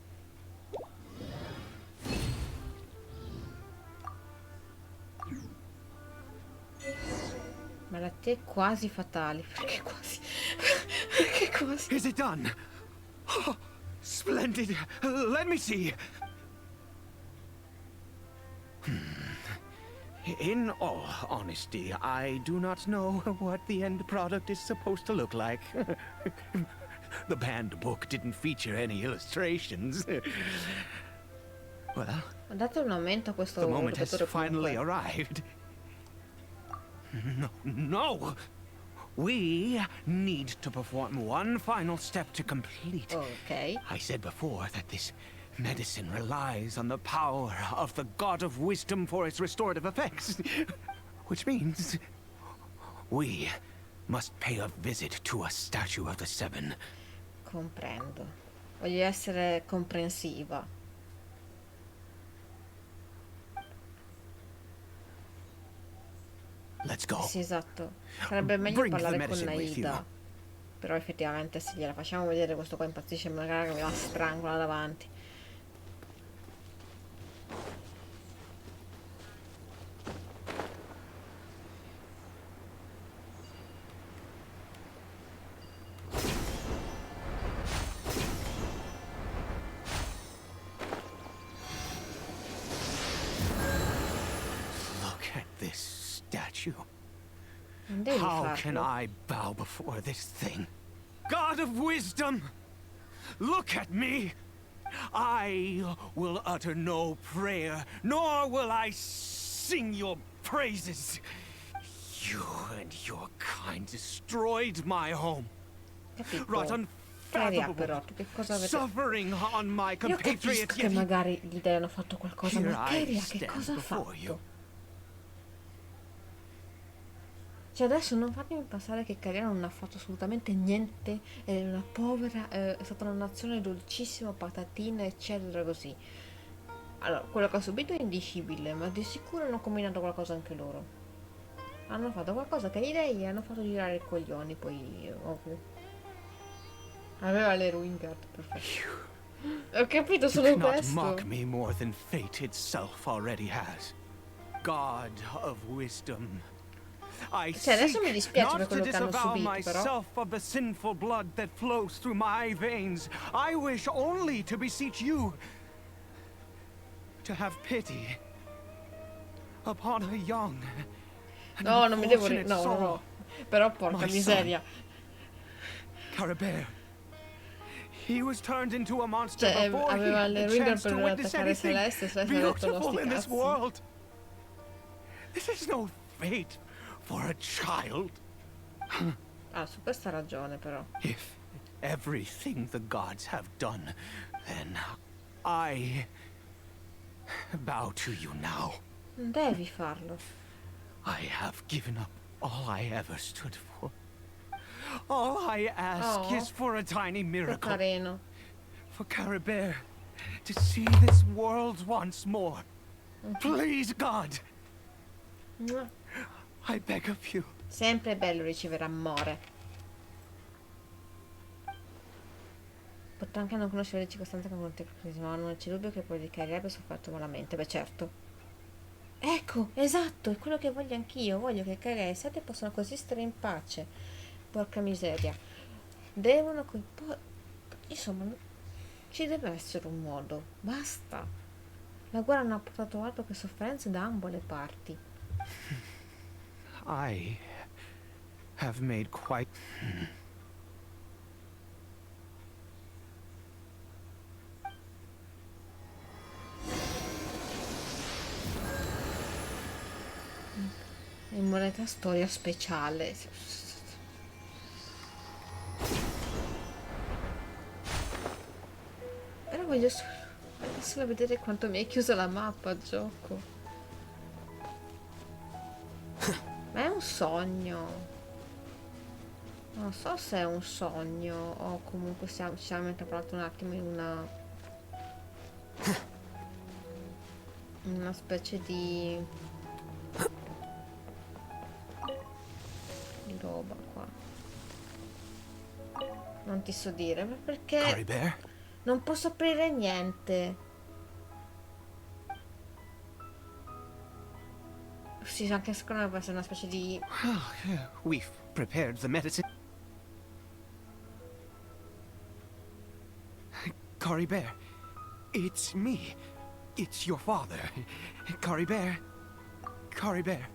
Malattie quasi fatali. Perché quasi? Perché quasi? Is it done? Oh, splendid. Let me see. In all honesty, I do not know what the end product is supposed to look like. The banned book didn't feature any illustrations. Well, Date un aumento a questo the moment has rotatore finally comunque. arrived. No. We need to perform one final step to complete. Ok. I said before that this medicine relies on the power of the god of wisdom for its restorative effects. Which means we must pay a visit to a statue of the seven. Comprendo. Voglio essere comprensiva. Let's go. Sì, esatto. Sarebbe meglio Bring the parlare con medicine with Naida. you. Però effettivamente se gliela facciamo vedere questo qua impazzisce, magari mi la strangola davanti. this statue. Non devi How can farlo. I bow before this thing? God of wisdom, look at me. I will utter no prayer, nor will I sing your praises. You and your kind destroyed my home. Wrought Capito? Caria però, unfathomable tu che cosa avete... suffering on my Io compatriots. capisco che Yet magari gli dei hanno fatto qualcosa, here ma I Caria che stand cosa ha before you. fatto? Cioè adesso non fatemi pensare che Caria non ha fatto assolutamente niente, è una povera, è stata una nazione dolcissima, patatina, eccetera, così. Allora, quello che ha subito è indicibile, ma di sicuro hanno combinato qualcosa anche loro. Hanno fatto qualcosa che gli dei hanno fatto girare i coglioni, poi... ovvio. Aveva le Ruingard, perfetto. Ho capito You solo cannot questo. mock me more than fate itself already has. God of wisdom. I Cioè, adesso mi seek dispiace per not to quello che hanno disavow subito, però. myself of the sinful blood that flows through my veins. I wish only to beseech you to have pity upon a young and No, non mi devo... unfortunate No, no, soul. no. Però porca My miseria. Carabere. He was turned into a monster Cioè, before he aveva had le the Ruingard chance per to witness attaccare anything Celeste, Celeste ha detto no, beautiful sti in this cazzi. world. This is no fate for a child. Ah, su questa ha ragione, però. If everything the gods have done, then I bow to you now. Non devi farlo. I have given up all I ever stood for. All I ask Oh. is for a tiny Che miracle. carino. For Carabere to see this world once more. Please, God, Mua. I beg of you. Sempre è bello ricevere amore. Potrà anche non conoscere le circostanze con molteplicità, ma non c'è dubbio che poi di Caria abbia sofferto malamente. Beh, certo. Ecco, esatto, è quello che voglio anch'io. Voglio che Caria e Sete possano coesistere in pace. Porca miseria. Devono insomma, ci deve essere un modo. Basta. La guerra non ha portato altro che sofferenze da ambo le parti. I have made quite... In moneta storia speciale. Però voglio solo vedere quanto mi hai chiuso la mappa a gioco. Ma è un sogno. Non so se è un sogno o comunque ci siamo intrappolati un attimo in una specie di roba qua. Non ti so dire, ma perché Carabere? non posso aprire niente. Sì, anche secondo me può essere una specie di... We've prepared the medicine. Carabere, it's me. It's your father. Carabere. Carabere,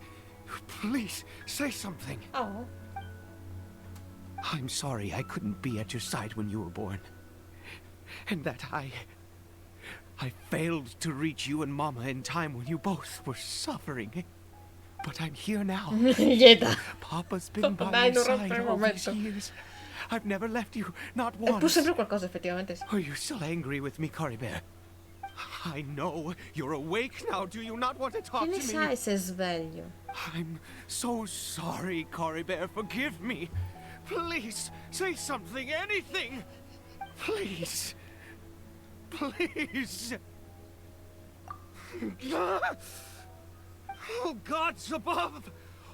please say something. Oh, I'm sorry I couldn't be at your side when you were born. And that I failed to reach you and Mama in time when you both were suffering. But I'm here now. Yeda. Papa's been by Dai, your non side rompere il all these momento. years. I've never left you, not È pur once. sempre qualcosa, effettivamente. Sì. Are you still angry with me, Carabere? I know you're awake now. Do you not want to Che talk ne to sai me? se è sveglio? I'm so sorry, Carabere. Forgive me. Please, say something, anything. Please. Please. Oh, gods above!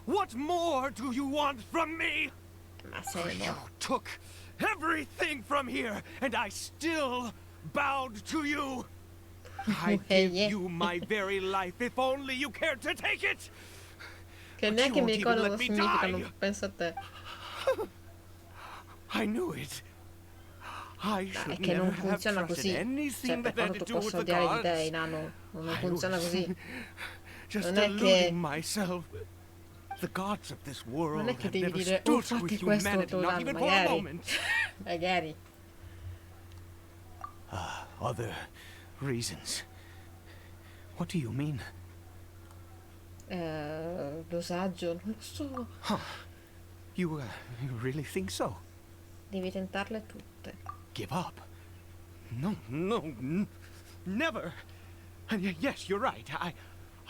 What more do you want from me? Ma sei You morto. took everything from here, and I still bowed to you. I give Yeah. you my very life, if only you cared to take it. Che But neanche you mi won't ricordo even cosa let me significano. die. Penso a te. I knew it. I È should che non never have funziona trusted così. Cioè, anything per that had quanto to tu do with possa the odiare di te, gods. nano, non I funziona was così. just Non è che- deluding myself. The gods of this world Non è che have devi never dire, stood fatti with questo humanity, tutto not l'anno, even for a magari. moment. Magari. Other reasons. What do you mean? Dosaggio, non lo so. You really think so? Devi tentarle tutte. Give up? No, never. And yes, you're right.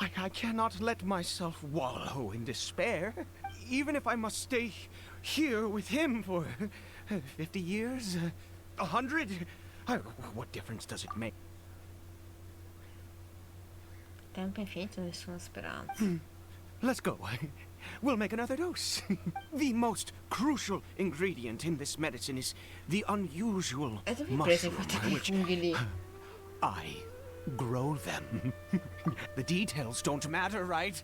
I cannot let myself wallow in despair. Even if I must stay here with him for 50 years, 100. What difference does it make? Tempo infinito, nessuna speranza. Let's go. We'll make another dose. The most crucial ingredient in this medicine is the unusual E dove hai preso mushroom, infatti quei which funghi lì? I grow them. The details don't matter, right?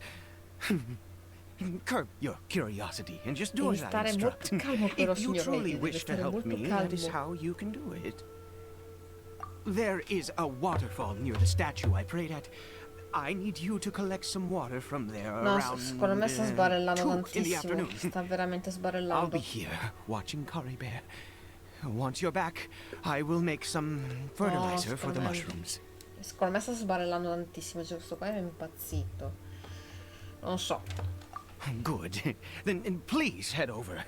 Curb your curiosity and just do Devi as I stare instruct. molto calmo però, If you signor truly Reggie, wish to deve stare help molto me, that is calmo. how you can do it. There is a waterfall near the statue I prayed at. I need you to collect some water from there No, around secondo me sta sbarellando 2 in the tantissimo. afternoon. Sta veramente I'll sbarellando. be here watching Curry Bear. Once you're back, I will make some fertilizer for the secondo me- mushrooms. Secondo me sta sbarellando tantissimo. Cioè, questo qua è impazzito. Non so. Good. Then please head over.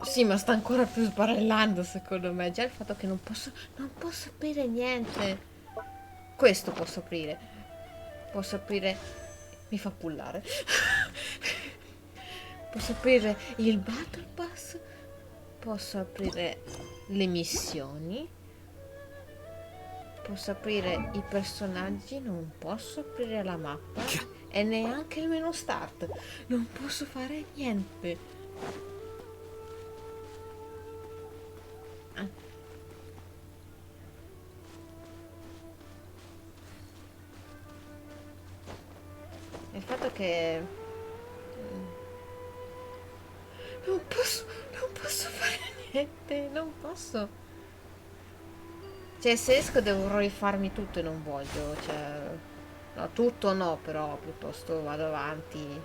Sì, ma sta ancora più sbarellando secondo me. Già il fatto che non posso aprire niente. Questo posso aprire. Posso aprire. Mi fa pullare. Posso aprire il Battle Pass. Posso aprire le missioni. Posso aprire i personaggi. Non posso aprire la mappa. E neanche il menu start. Non posso fare niente. Il fatto che non posso fare niente, non posso. Cioè, se esco devo rifarmi tutto e non voglio, cioè, no, tutto no, però piuttosto vado avanti.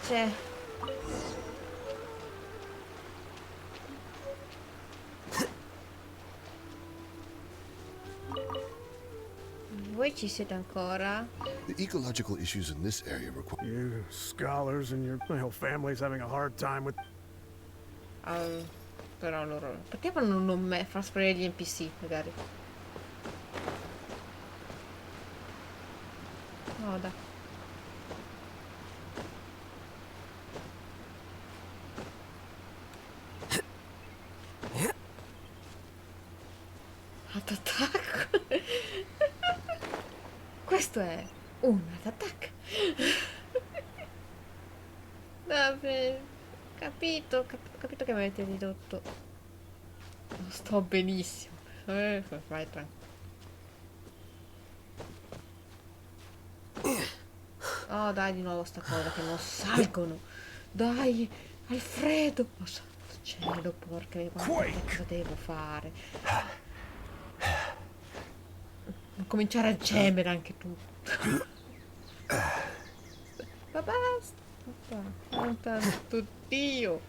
Cioè, voi ci siete ancora? The ecological issues in this area require You scholars and your whole family's having a hard time with. Però loro... Perché non me far sparire gli NPC, magari? No, dai. Attacco. Questo è un attack. Vabbè, capito che mi avete ridotto. Non sto benissimo. Vai tranquillo. Oh, dai, di nuovo sta cosa che non salgono. Dai, Alfredo. Oh, santo cielo, porca, guarda cosa devo fare. Cominciare a gemere anche tu. Ma basta. Tanto Dio.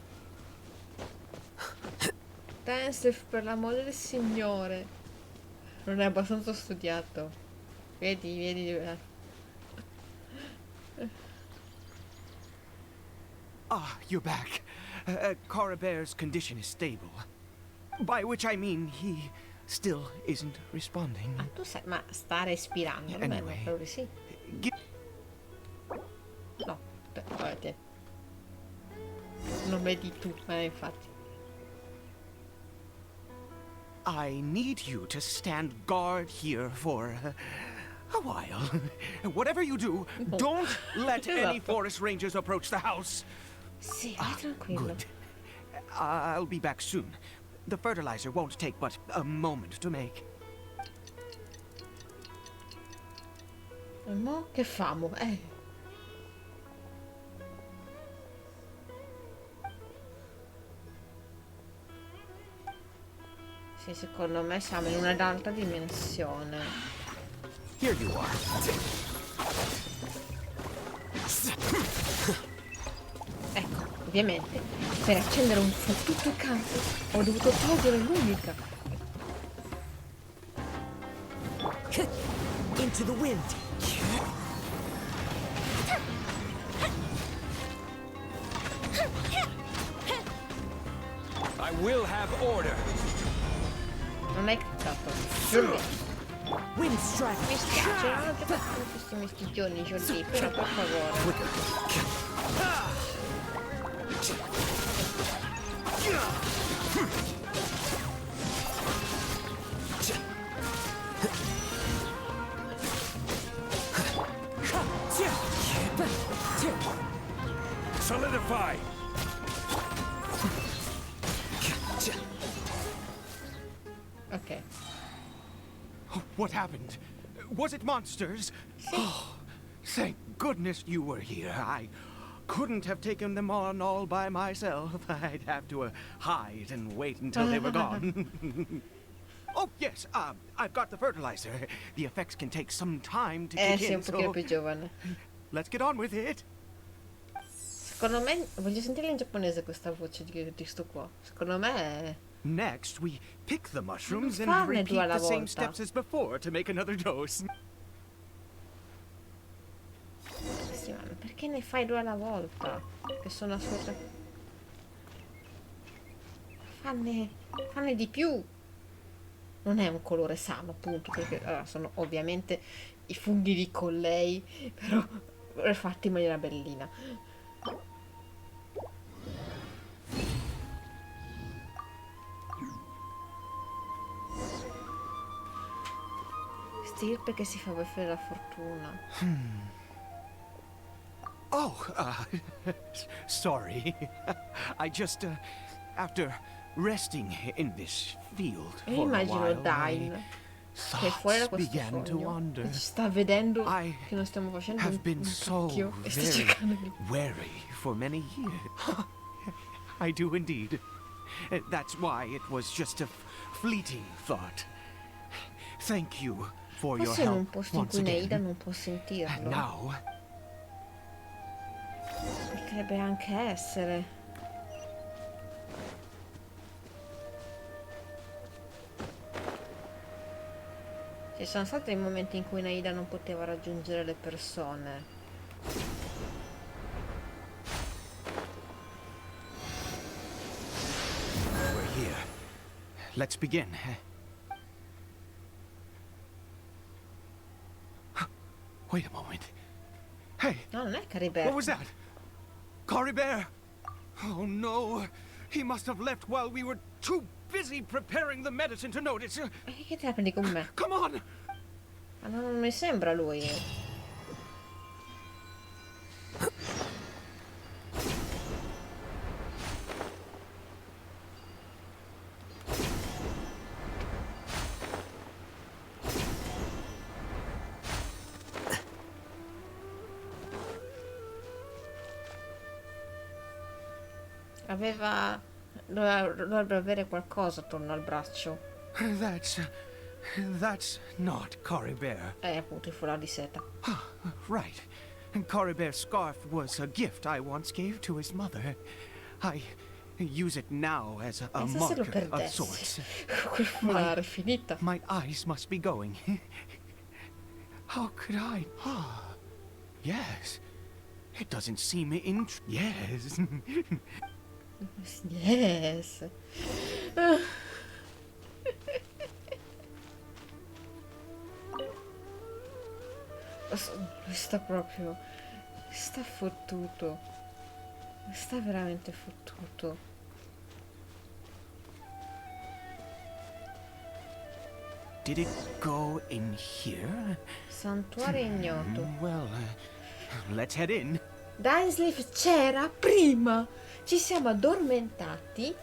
Tensif, per l'amore del Signore. Non è abbastanza studiato. Vedi. Ah, you're back. Cora Bear's condition is stable. By which I mean he still isn't responding. Ah, tu sai, ma sta respirando. Anyway. Allora sì. Gi- No, guardate. Non vedi tu, infatti. I need you to stand guard here for a while. Whatever you do, don't let any Esatto. forest rangers approach the house. Sì, vai tranquillo. Good. I'll be back soon. The fertilizer won't take but a moment to make. E mo che famo? Sì, secondo me siamo in un'altra dimensione. Here you are. Ecco, ovviamente, per accendere un fottuto campo ho dovuto togliere l'unica. Into the wind. I will have order. Non hai cliccato. Jolie. Wind strike. Mi spiace, non ho giocato con questi mestigioni, Jolie, però per favore. Solidify. Ok. Oh, what happened? Was it monsters? Oh, thank goodness you were here. I couldn't have taken them on all by myself. I'd have to hide and wait until they were gone. Oh, yes, I've got the fertilizer. The effects can take some time to kick Sì, un in, pochino so più giovane. let's get on with it. Secondo me, voglio sentire in giapponese questa voce di sto qua. Secondo me è... Next, we pick the mushrooms Non and farne due repeat alla the same volta. steps as before to make another dose. Sì, ma perché ne fai 2 alla volta? Che sono assurde. Fanne di più. Non è un colore sano, appunto, perché allora, sono ovviamente i funghi di collei, però fatti in maniera bellina. Stirpe che si fa beffare la fortuna. Oh, sorry. I just, after resting in this field E for a immagino while, Dine my che è fuori da thoughts questo began to sogno wander. e ci sta vedendo I che non stiamo facendo have un been so cacchio e sta very cercando di... wary for many years. I do indeed. That's why it was just a fleeting thought. Thank you for your Forse in un help posto in once cui Neida again. non può And sentirlo. now, Potrebbe anche essere. Ci sono stati dei momenti in cui Neida non poteva raggiungere le persone. we're here. Let's begin. Wait a moment. Hey, No, non è what Caribert. was that? Cory Bear! Oh no! He must have left while we were too busy preparing the medicine to notice. Ma che te la prendi con me? Come on! Ma non mi sembra lui. Dovrebbe avere qualcosa attorno al braccio. That's not Cory Bear. Appunto il foulard di seta. Right. Cory Bear's scarf was a gift I once gave to his mother. I use it now as a Pensa se lo mark of perdessi. sorts. Quel foulard è finita. My eyes must be going. How could I? Ah, yes. It doesn't seem yes. Yes. Lui sta proprio... sta fottuto. Sta veramente fottuto. Did it go in here? Santuario ignoto. Well, let's head in. Dainsleif c'era prima. Ci siamo addormentati.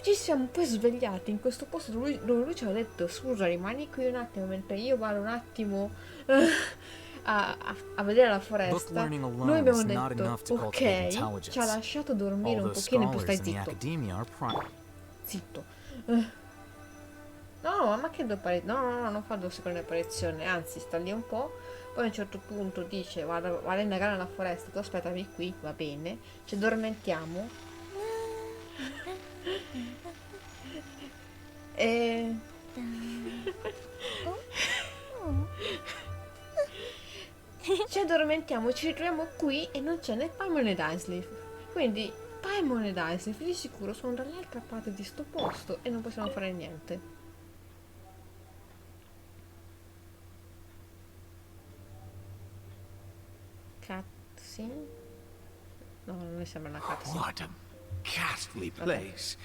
Ci siamo poi svegliati in questo posto dove lui ci ha detto: scusa, rimani qui un attimo mentre io vado un attimo a vedere la foresta. Noi abbiamo detto ok, ci ha lasciato dormire un pochino e poi stai zitto. Zitto. No, ma che 2 apparizioni? No, no, no, non fa 2 secondi di apparizione, anzi sta lì un po', poi a un certo punto dice vado a indagare nella foresta, tu aspettami qui, va bene, ci addormentiamo e... ci addormentiamo, ci ritroviamo qui e non c'è né Paimon né Daisley. Quindi Paimon e Daisley di sicuro sono dall'altra parte di sto posto e non possiamo fare niente. Cutscene? No, non mi sembra una cutscene. What a ghastly place.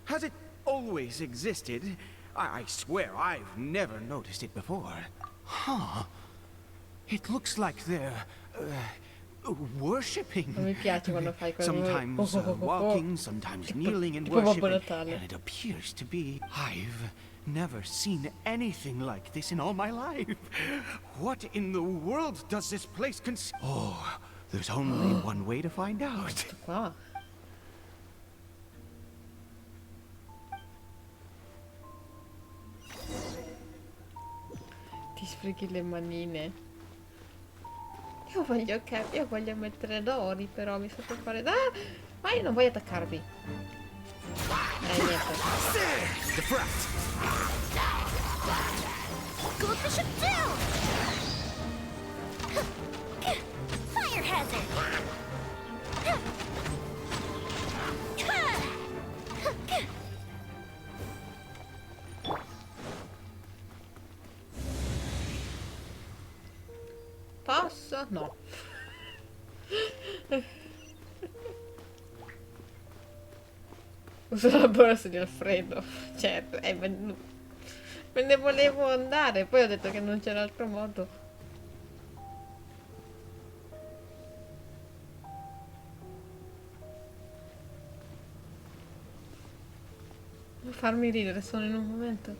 Has it always existed? I swear I've never noticed it before. Huh. It looks like they're worshipping. Non mi piace quando fai così. Sometimes walking, sometimes kneeling and tipo Babbo worshiping. Natale. And it appears to be. I've never seen anything like this in all my life. What in the world does this place consist? Oh, there's only one way to find out. Qua. Ti sfreghi le manine. Io voglio mettere d'ori, però mi fate fare... Ah! Ma io non voglio attaccarvi. Niente. Go with the ship down! Fire hazard! Posso? No. Uso la borsa di Alfredo. Certo, me ne volevo andare, poi ho detto che non c'era altro modo. Non farmi ridere, sono in un momento.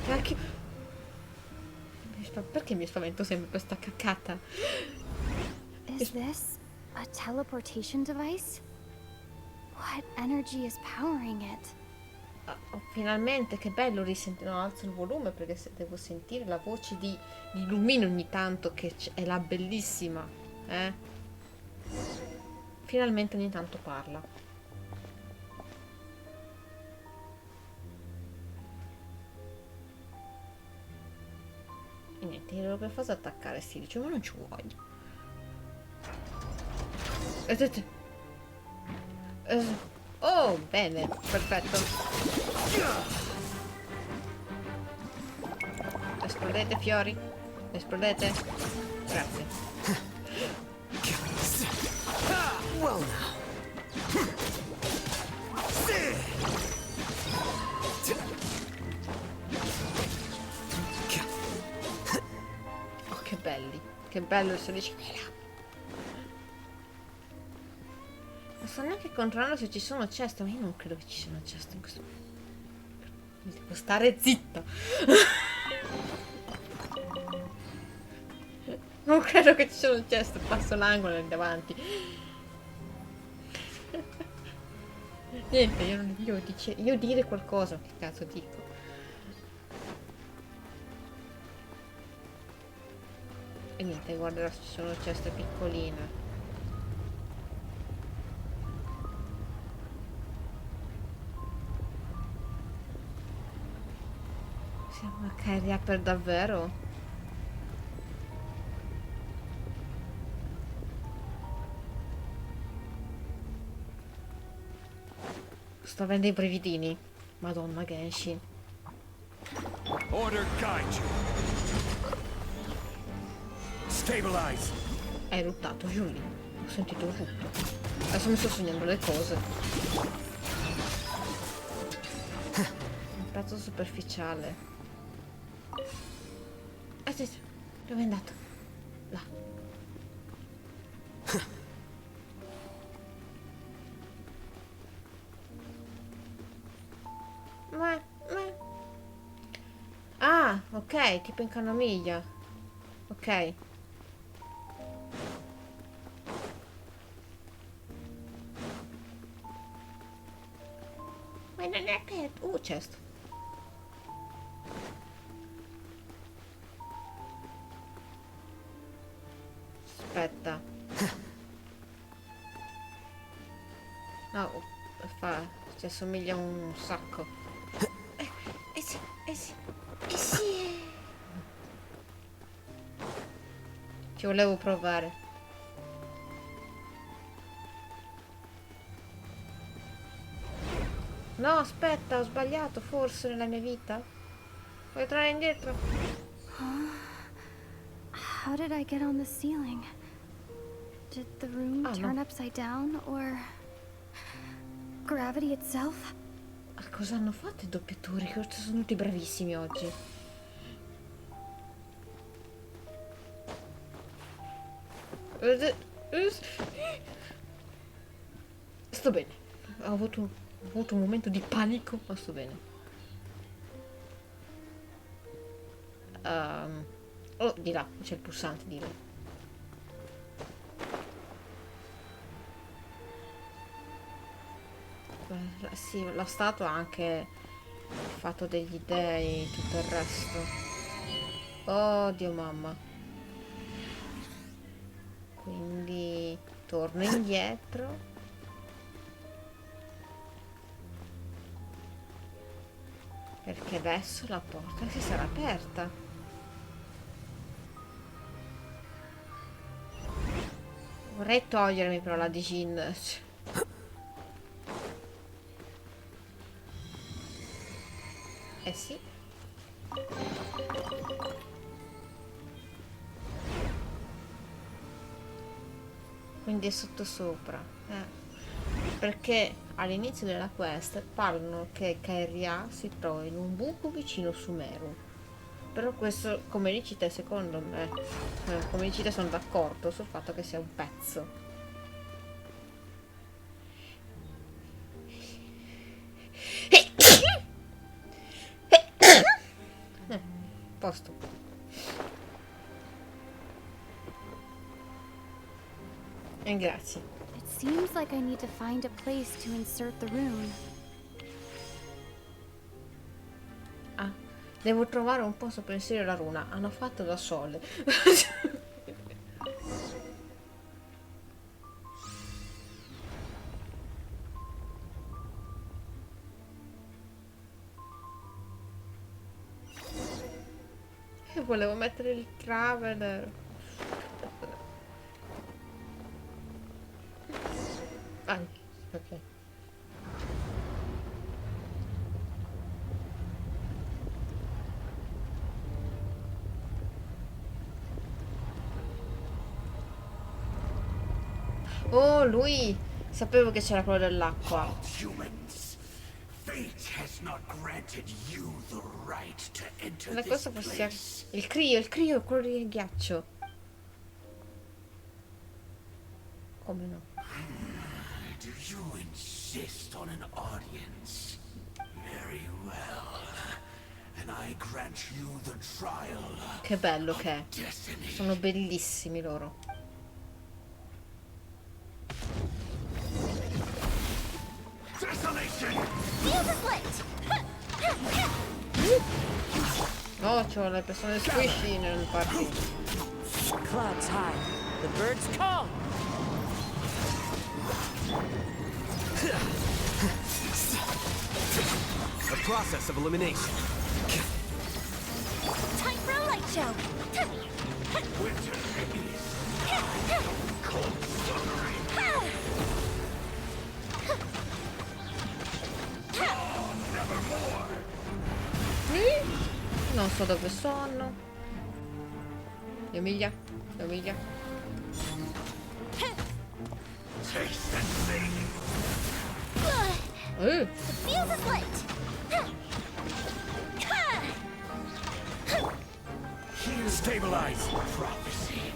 Cacchio. Perché mi spavento sempre per sta caccata? Is this a teleportation device? What energy is powering it? Finalmente, che bello risentire. No, alzo il volume perché devo sentire la voce di Lumino ogni tanto, che è la bellissima, eh? Finalmente ogni tanto parla. E niente, io per fare attaccare si dice, ma non ci voglio. Oh, bene, perfetto. Esplodete, fiori. Esplodete. Grazie. Well now. Oh, che belli. Che bello il solicitore. Non sto neanche controllando se ci sono ceste, ma io non credo che ci siano ceste in questo momento. Devo stare zitta. Non credo che ci siano ceste, passo l'angolo e davanti. Niente, io dire qualcosa, che cazzo dico? E niente, guarda, ci sono ceste piccoline. Siamo a Caria per davvero? Sto avendo i brividini. Madonna Genshin. Order guide you. Stabilize. Hai ruttato giù lì. Ho sentito un rutto. Adesso mi sto sognando le cose. Un pezzo superficiale. Aspetta, dove è andato? Là. Ma... Ah, ok, tipo in canomiglia. Ok. Ma non è aperto. Chest. No, ci assomiglia un sacco. Sì, sì, sì. Ci volevo provare. No, aspetta, ho sbagliato forse nella mia vita. Vuoi tornare indietro? How did I get on the ceiling? Did the room turn upside down, or gravity itself? Cosa hanno fatto i doppiatori? Che sono tutti bravissimi oggi. Sto bene. Ho avuto un momento di panico, ma sto bene. Oh, di là, c'è il pulsante di là. Sì, la statua ha anche fatto degli dei e tutto il resto. Oh, Dio mamma. Quindi torno indietro. Perché adesso la porta si sarà aperta. Vorrei togliermi però la Dijin. Eh sì. Quindi è sottosopra. Perché all'inizio della quest parlano che Kairia si trova in un buco vicino Sumeru. Però questo, come dici te, secondo me, come dici te, sono d'accordo sul fatto che sia un pezzo. Posto. E grazie. It seems like I need to find a place to insert the rune. Ah, devo trovare un posto per inserire la runa. Hanno fatto da sole. Volevo mettere il traveler. Ah, ok. Oh, lui! Sapevo che c'era quello dell'acqua. Ma cosa fosse il crio, quello di ghiaccio. Come no? Do you insist on an audience? Very well. And I grant you the trial. Che bello che è. Sono bellissimi loro. No, c'ho le persone squishy nel party. Clouds high, the birds call. A process of elimination. Time for a light show. Winter is cold summary. Nevermore. Non so dove sono. Emilia. Taste and see. The fuse is lit. Stabilize prophecy.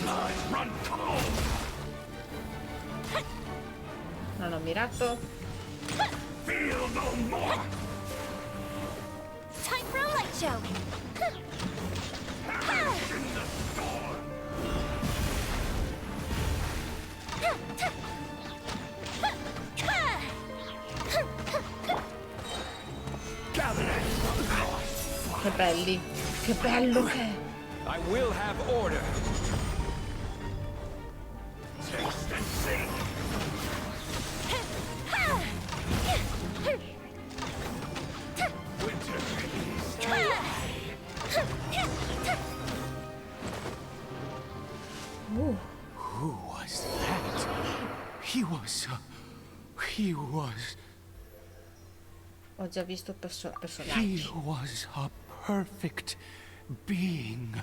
Blood run cold. Non ho mirato. Feel no more. Time for a light show. Perish in the storm. Che belli. Che bello che è. I will have order. Taste and see. was that? He was... Ho già visto He personaggi. was a perfect being.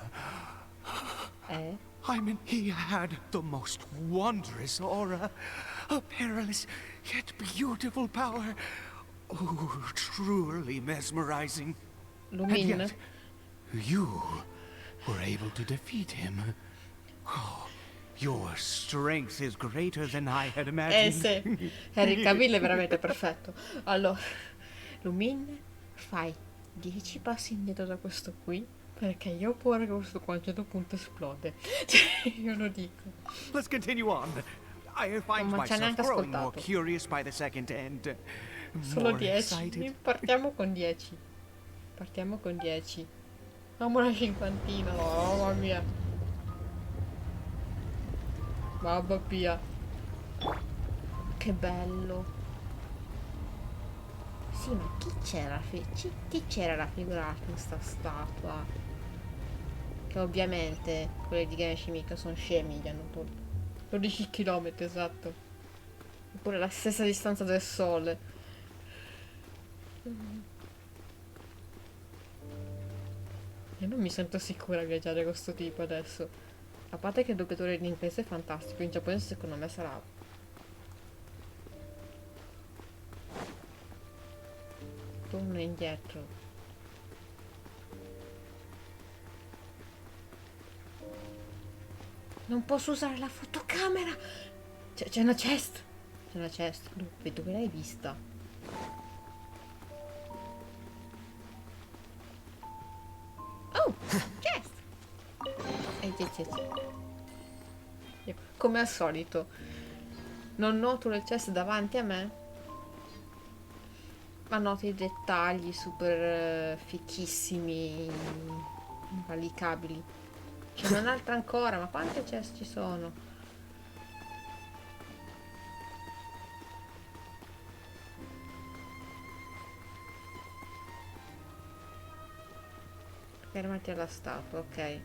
I mean, he had the most wondrous aura, a perilous yet beautiful power. Oh, truly mesmerizing. And yet, you were able to defeat him. Oh, your strength is greater than I had imagined. Sì, Henry Cavill è veramente perfetto. Allora, Lumin, fai 10 passi indietro da questo qui, perché io ho paura che questo qua a un certo punto esplode. Cioè, io lo dico. Let's continue on. I find Ma ci ha myself neanche growing more ascoltato. curious by the second and Solo more 10. excited. Partiamo con 10. Partiamo con 10. Facciamo una cinquantina, no, mamma mia. Mamma mia. Che bello. Sì, ma chi c'era raffigurato in sta statua? Che ovviamente quelli di Genshin mica sono scemi, gli hanno tolto 12 km, esatto. Eppure la stessa distanza del sole. Io non mi sento sicura a viaggiare con questo tipo adesso. A parte che il doppiatore in inglese è fantastico, in giapponese secondo me sarà... Torno indietro. Non posso usare la fotocamera! C'è una chest! C'è una chest. Dove l'hai vista? Oh! Chest! Io, come al solito, non noto le chest davanti a me, ma noto i dettagli super fichissimi, invalicabili. C'è un'altra ancora, ma quante chest ci sono? Fermati alla statua, ok.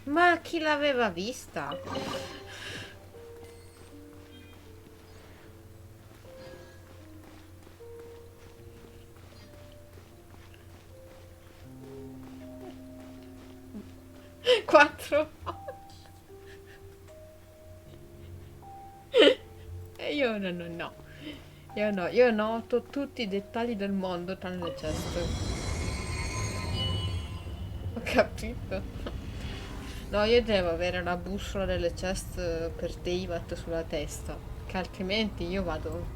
Ma chi l'aveva vista? Quattro. E io no. Io noto tutti i dettagli del mondo tranne le chest. Ho capito. No, io devo avere la bussola delle chest per Teyvat sulla testa, che altrimenti io vado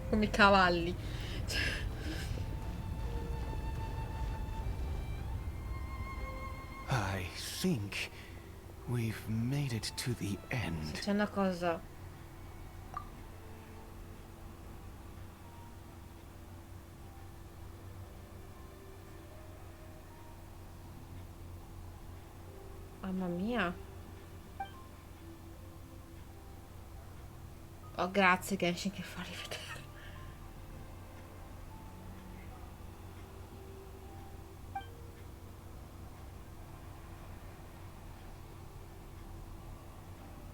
come i cavalli. I think we've made it to the end. C'è una cosa. Mamma mia. Oh, grazie Genshin che fa rivedere.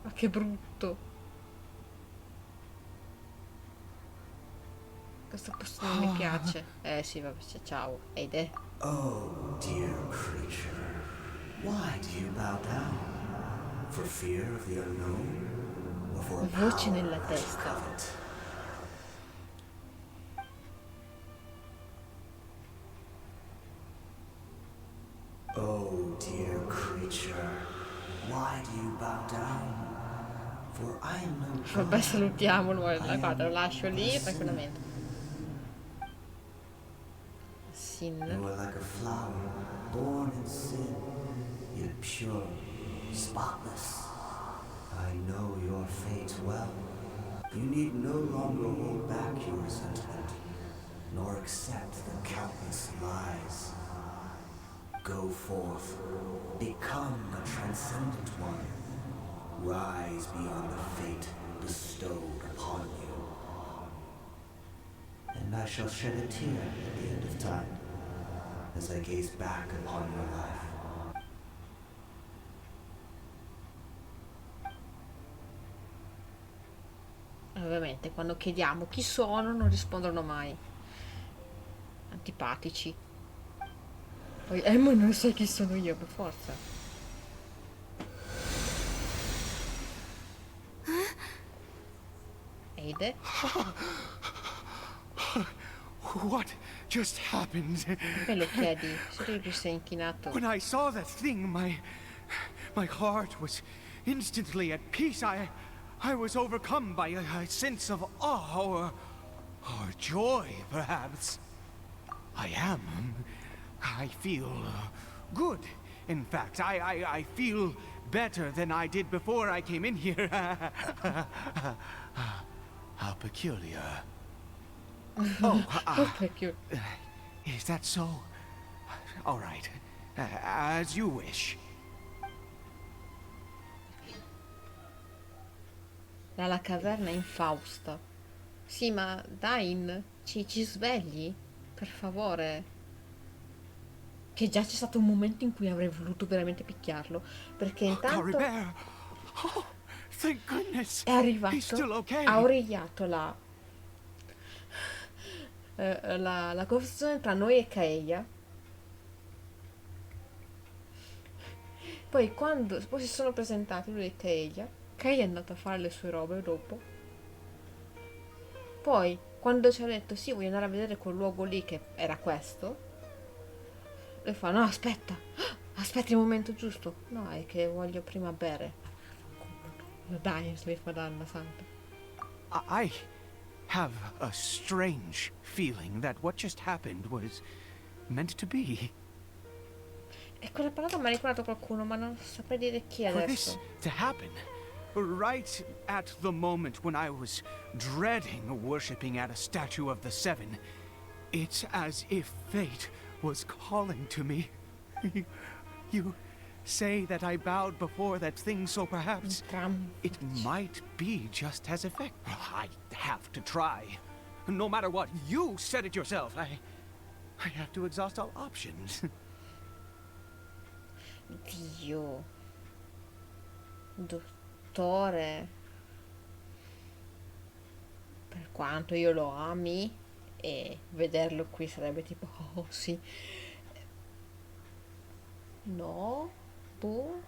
Ma che brutto. Questo posto non mi piace. Sì, vabbè, ciao. Ed è. Oh, dear creature. Why do you bow down? For fear of the unknown? Or for a Voce power nella that you testa. covet? Oh, dear creature. Why do you bow down? For I am no Vabbè, salutiamolo. Guarda, lo lascio lì tranquillamente. Sin. You are like a flower born in sin, yet pure, spotless. I know your fate well. You need no longer hold back your resentment, nor accept the countless lies. Go forth, become a transcendent one. Rise beyond the fate bestowed upon you. And and I shall shed a tear at the end of time, as I gaze back upon your life. Ovviamente quando chiediamo chi sono non rispondono mai. Antipatici. Poi ma non sai chi sono io, per forza. Eide? What just happened? Perché lo chiedi? Se lui si è inchinato. When I saw that thing, my heart was instantly at peace. I was overcome by a sense of awe or joy, perhaps. I feel good. In fact, I feel better than I did before I came in here. How peculiar. Oh, is that so? All right, as you wish. La caverna è infausta. Sì, ma Dain, ci svegli? Per favore. Che già c'è stato un momento in cui avrei voluto veramente picchiarlo. Perché intanto Oh, thank goodness. è arrivato, He's still okay. ha origliato la conversazione tra noi e Kaeya. Poi si sono presentati lui e Kaeya è andata a fare le sue robe dopo. Poi quando ci ha detto sì, voglio andare a vedere quel luogo lì che era questo, lui fa no, aspetta il momento giusto. No, è che voglio prima bere. Dai, Madonna santa. I have a strange feeling that what just happened was meant to be. E quella parola mi ha ricordato qualcuno, ma non saprei dire chi For this adesso. to happen, right at the moment when I was dreading worshipping at a statue of the Seven, it's as if fate was calling to me. You say that I bowed before that thing, so perhaps it might be just as effective. I have to try. No matter what, you said it yourself. I have to exhaust all options. Dio. Dottore. Per quanto io lo ami, e vederlo qui sarebbe tipo, oh sì. No. Boh.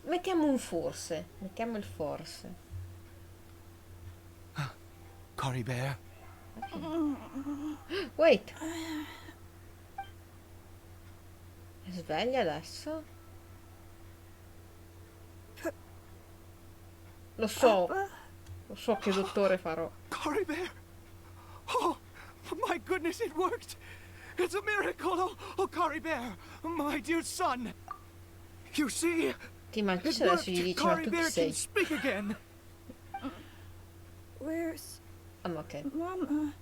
Mettiamo un forse. Mettiamo il forse. Cory Bear. Wait. Sveglia adesso? Lo so che dottore farò. Cory Bear! Oh, my goodness, it worked! It's a miracle! Oh, Cory Bear, my dear son! You see? Ti immagini It se adesso gli worked! dici ma Cory tu chi Bear sei? can speak again! Where's Ok. Mama?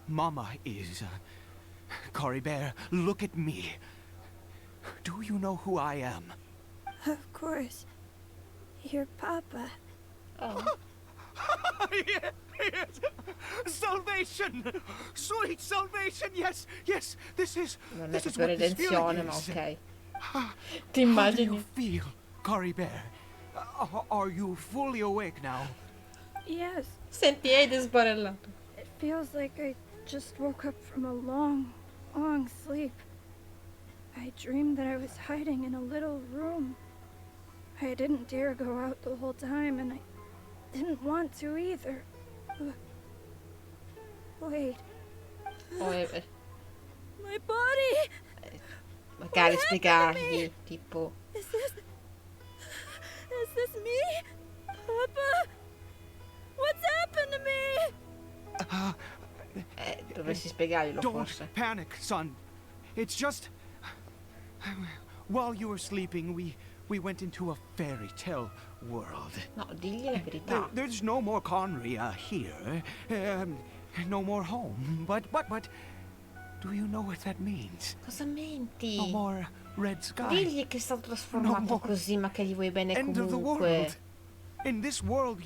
Mama is... Cory Bear, look at me. Do you know who I am? Of course. Your papa. Oh. Yes! Salvation! Sweet salvation! Yes, yes, this is... Non è This is per what this feeling redenzione, ma is. ok. Ti How do you immagini? feel, Cory Bear? Are you fully awake now? Yes. Senti Eide sbarellato. It feels like I just woke up from a long, long sleep. I dreamed that I was hiding in a little room. I didn't dare go out the whole time, and I didn't want to either. Wait. Oh, My body! magari spiegargli, tipo... Is this me? Papa? What's happened to me? Dovresti spiegarglielo Don't forse. panic, son. It's just... While you were sleeping, we went into a fairy tale world. No, digli la verità. There's no more Conry here. No more home. But... Do you know what that means? Cosa menti? No more red sky. Digli che è stato trasformato così, ma che gli vuoi bene End of the comunque. world. In this world,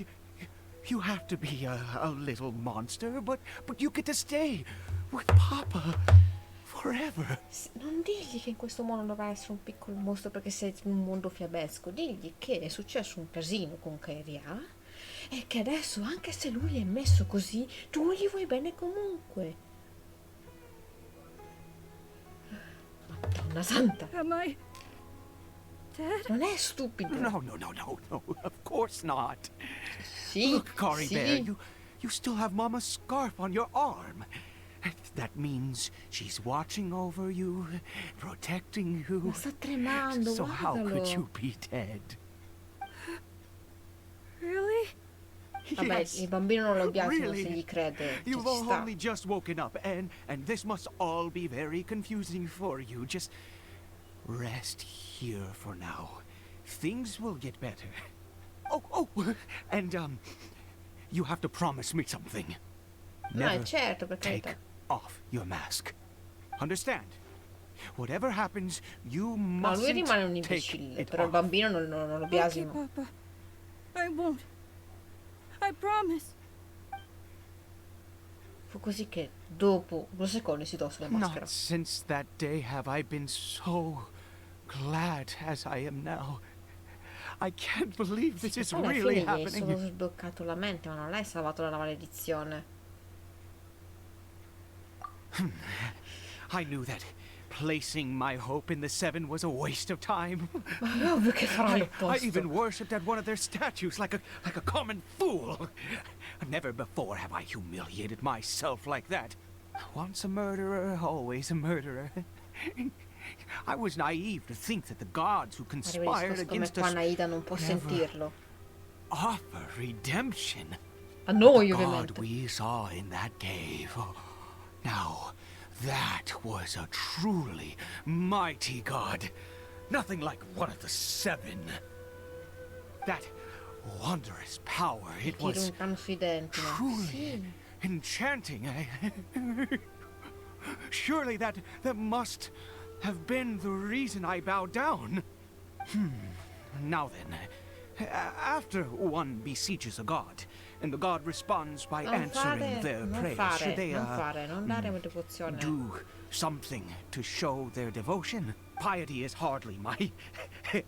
You have to be a little monster, but you get to stay with Papa forever. Non digli che in questo mondo dovrai essere un piccolo mostro perché sei in un mondo fiabesco. Digli che è successo un casino con Kairia e che adesso, anche se lui è messo così, tu gli vuoi bene comunque. Madonna santa. Am I dead? Non è stupido. No, of course not. Sì, Look, Cory sì. Bear, you still have Mama's scarf on your arm. That means she's watching over you, protecting you. Ma sta tremando, So how guardalo. could you be dead? Really? Vabbè, Yes, il bambino non lo biasimo really. se gli crede. You've Ci sta. only just woken up, and this must all be very confusing for you. Just rest here for now. Things will get better. Oh, and you have to promise me something. Never Certo, per take carità. off your mask. Understand? Whatever happens, you No, lui mustn't rimane un take imbecille, it però il off. bambino non lo Okay, biasimo. Papa. I won't. I promise. Fu così che dopo 2 secondi si tolse la maschera. Not since that day have I been so glad as I am now. I can't believe this is Alla really fine gli hai solo happening. sbloccato la mente, ma non l'hai salvato dalla maledizione. I knew that placing my hope in the Seven was a waste of time. Ma è ovvio che farà I l'opposto. even worshipped at one of their statues like a common fool. Never before have I humiliated myself like that. Once a murderer, always a murderer. I was naive to think that the gods who Arriva il conspired discorso come against qua us Naida non può sentirlo. offer redemption. A noi The ovviamente. God we saw in that cave. Oh, now, that was a truly mighty God. Nothing like one of the Seven. That wondrous power, it Tiro was un cano sui denti, ma truly sì. enchanting. Surely that must have been the reason I bowed down. Now then, after one besieges a god, and the god responds by answering their prayers, should they non dare devozione. do something to show their devotion? Piety is hardly my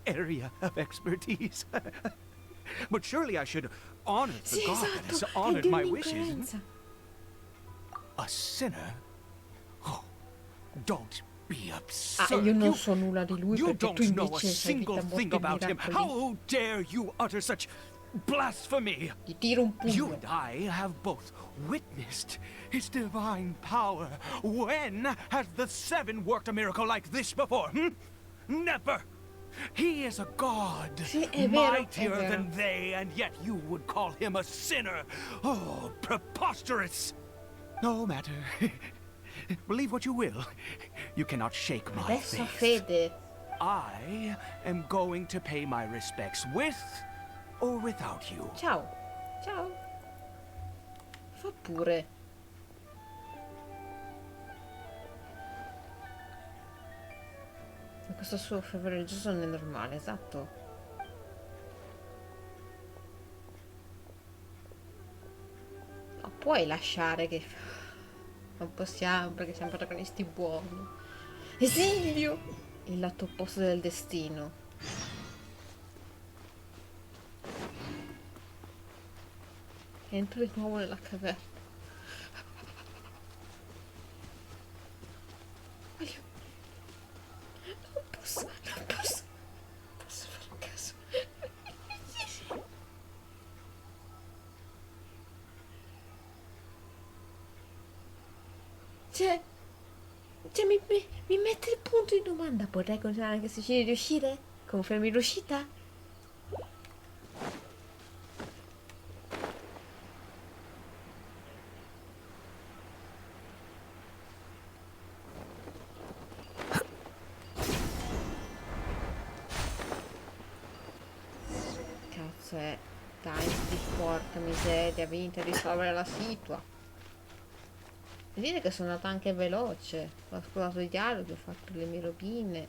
area of expertise. But surely I should honor the Sì, god that has esatto, è honored di my wishes. un'incoerenza. A sinner? Oh, don't be absurd. Io non so nulla di lui You perché tu don't know a invece sai single vita thing molto about him. miracoli. How dare you utter such blasphemy? Gli tiro un You pugno. and I have both witnessed his divine power. When has the Seven worked a miracle like this before? Never! He is a god, Sì, è vero, mightier è vero. than they, and yet you would call him a sinner. Oh, preposterous! No matter. Believe what you will. You cannot shake my Adesso faith. fede. I am going to pay my respects with or without you. Ciao. Ciao. Fa pure. Ma questo suo fervore religioso non è normale, esatto. Non puoi lasciare che... Non possiamo perché siamo protagonisti buoni. Esilio! Il lato opposto del destino. Entro di nuovo nella caverna. Non posso fare caso. Cioè mi mette il punto di domanda. Potrei continuare anche se ci riuscire? Confermi l'uscita? Cazzo è? Dai, di porca miseria, vinta a risolvere la situa. E dire che sono andata anche veloce. Ho ascoltato i dialoghi, ho fatto le mie robine.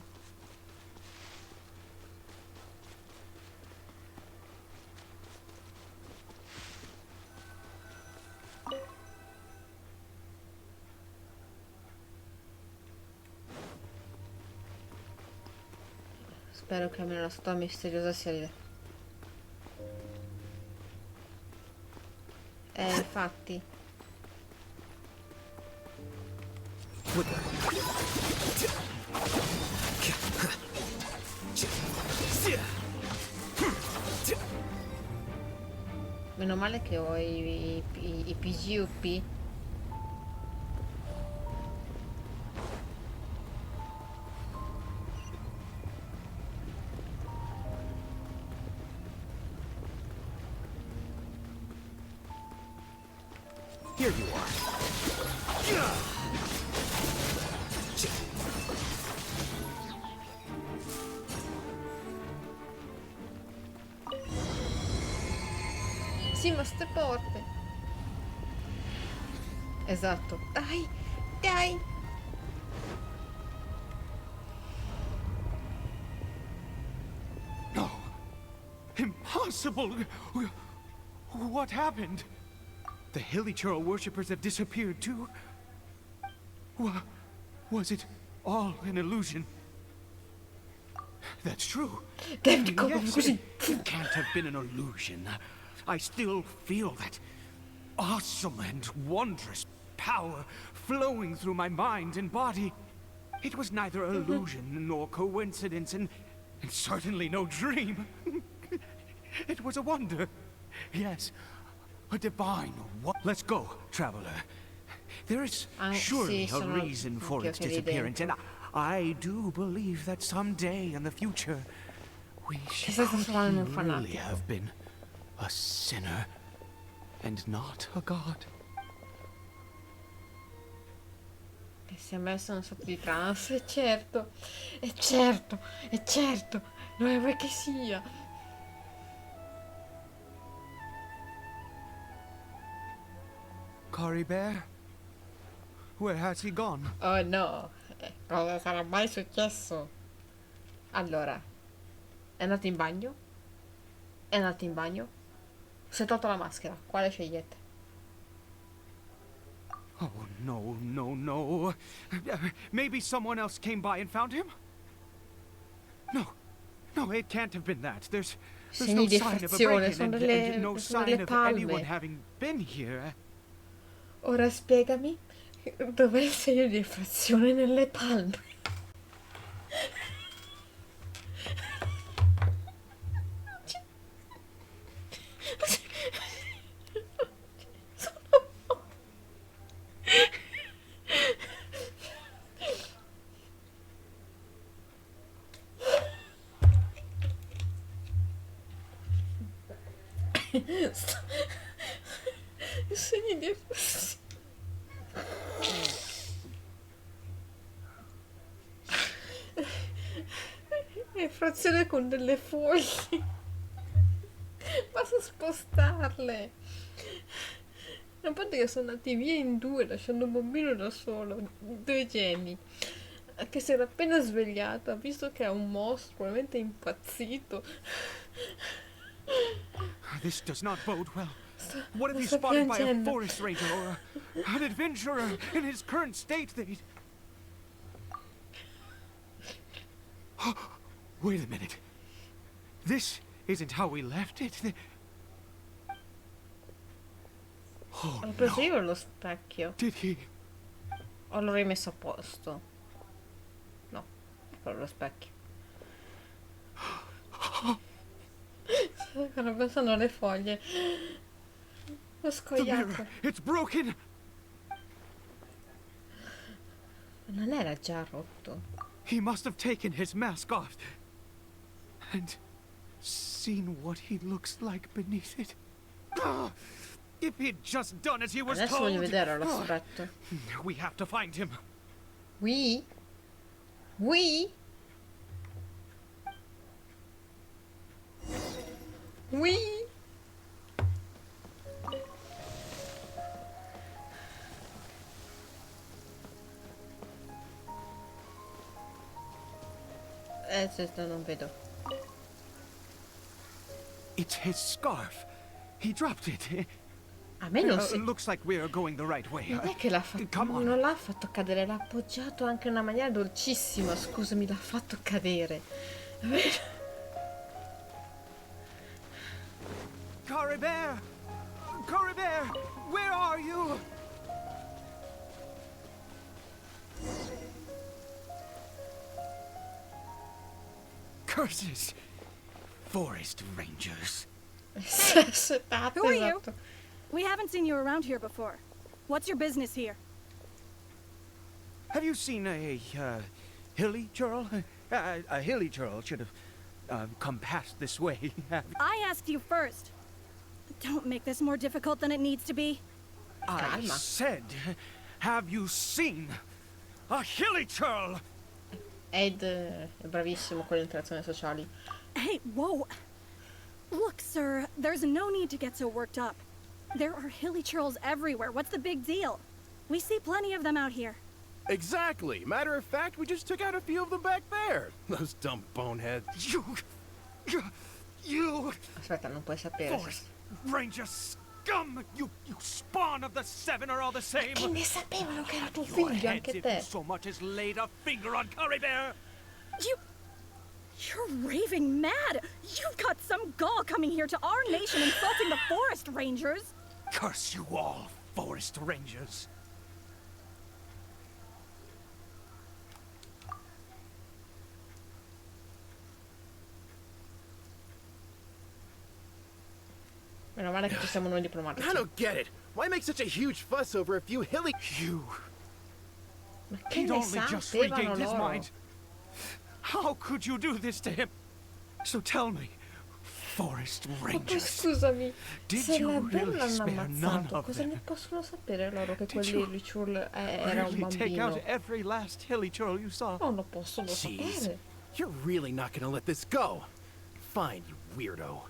Spero che almeno la statua misteriosa sia lì. Infatti. Meno male che ho i PGUP. Here you are. Sì, ma ste porte. Esatto. Dai, dai. No. Impossible. What happened? The Hilichurl worshippers have disappeared too? Was it all an illusion? That's true. Yes, it can't have been an illusion. I still feel that awesome and wondrous power flowing through my mind and body. It was neither illusion nor coincidence, and certainly no dream. It was a wonder. Yes, a divine wonder. Let's go, traveler. There is surely a reason for its disappearance, and I do believe that someday in the future we shall really have been a sinner and not a god. Che si è messo in uno stato di trance, è certo, è certo, è certo, non è vuoi che sia. Cory Bear? Where has he gone? Oh no, cosa sarà mai successo? Allora, è andato in bagno? È andato in bagno? Si è tolto la maschera, quale scegliete? Oh, no, no, no. Maybe someone else came by and found him? No, it can't have been that. There's no sign of a break-in and no sign of anyone having been here. Ora spiegami, dov'è il segno di effrazione nelle palme? I segni di effrazione. Effrazione con delle foglie. Basta spostarle. A parte che sono andati via in due, lasciando un bambino da solo, due geni. Che si era appena svegliata, visto che è un mostro, probabilmente impazzito. This does not bode well. What if he's spotted by a forest ranger or an adventurer in his current state? They'd... Wait a minute. This isn't how we left it. Oh, L'ho preso io lo specchio. Did he? O l'ho rimesso a posto? No, quello lo specchio. Sto pensando alle foglie. L'ho scoiato. It's broken. Non era già rotto. He must have taken his mask off and seen what he looks like beneath it. If he'd just done as he was Adesso told. voglio vedere l'aspetto. We have to find him. Oui? Oui? Oui? Non vedo. It's his scarf. He dropped it. A me non si... Looks like we are going the right way. Non è che l'ha fatto... Non l'ha fatto cadere, l'ha appoggiato anche in una maniera dolcissima. Scusami, l'ha fatto cadere. Caribert! Caribert! Where are you? Curses! Forest rangers. Who are you? We haven't seen you around here before. What's your business here? Have you seen a hilly churl? A hilly churl should have come past this way. I asked you first. Don't make this more difficult than it needs to be. I said, have you seen a hilly churl? Ed è bravissimo con le interazioni sociali. Hey, whoa. Look, sir, there's no need to get so worked up. There are hilly churls everywhere. What's the big deal? We see plenty of them out here. Exactly. Matter of fact, we just took out a few of them back there. Those dumb boneheads. You... Aspetta, non puoi sapere. Forest Ranger scum! You spawn of the seven are all the same! Che ne sapevano che era tuo Your figlio, heads anche if te. you so much as laid a finger on Caribert! You're raving mad! You've got some gall coming here to our nation insulting the forest rangers! Curse you all, forest rangers! Meno male che ci siamo noi diplomatici. I don't get it. Why make such a huge fuss over a few hilly... Ma che He'd ne only just sapevano regained his loro? mind. How could you do this to him? So tell me, forest Ma poi rangers, scusami, did se you la really bella spare l'hanno none ammazzato, of cosa them? ne possono sapere loro che Did quelli you ritual era un really take out bambino? every last hilly churl you saw? Non lo possono Jeez, sapere. you're really not gonna let this go. Fine, you weirdo.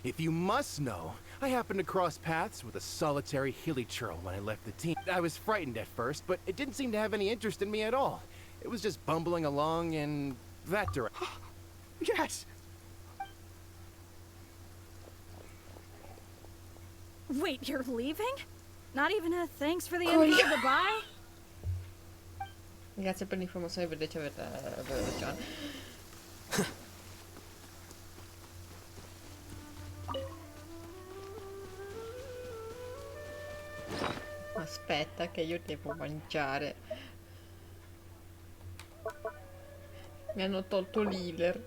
If you must know, I happened to cross paths with a solitary hilly churl when I left the team. I was frightened at first, but it didn't seem to have any interest in me at all. It was just bumbling along in that direction. Yes! Wait, you're leaving? Not even a thanks for the info goodbye? Grazie per l'informazione, vedete avete ragione. Aspetta che io devo mangiare. Mi hanno tolto l'healer.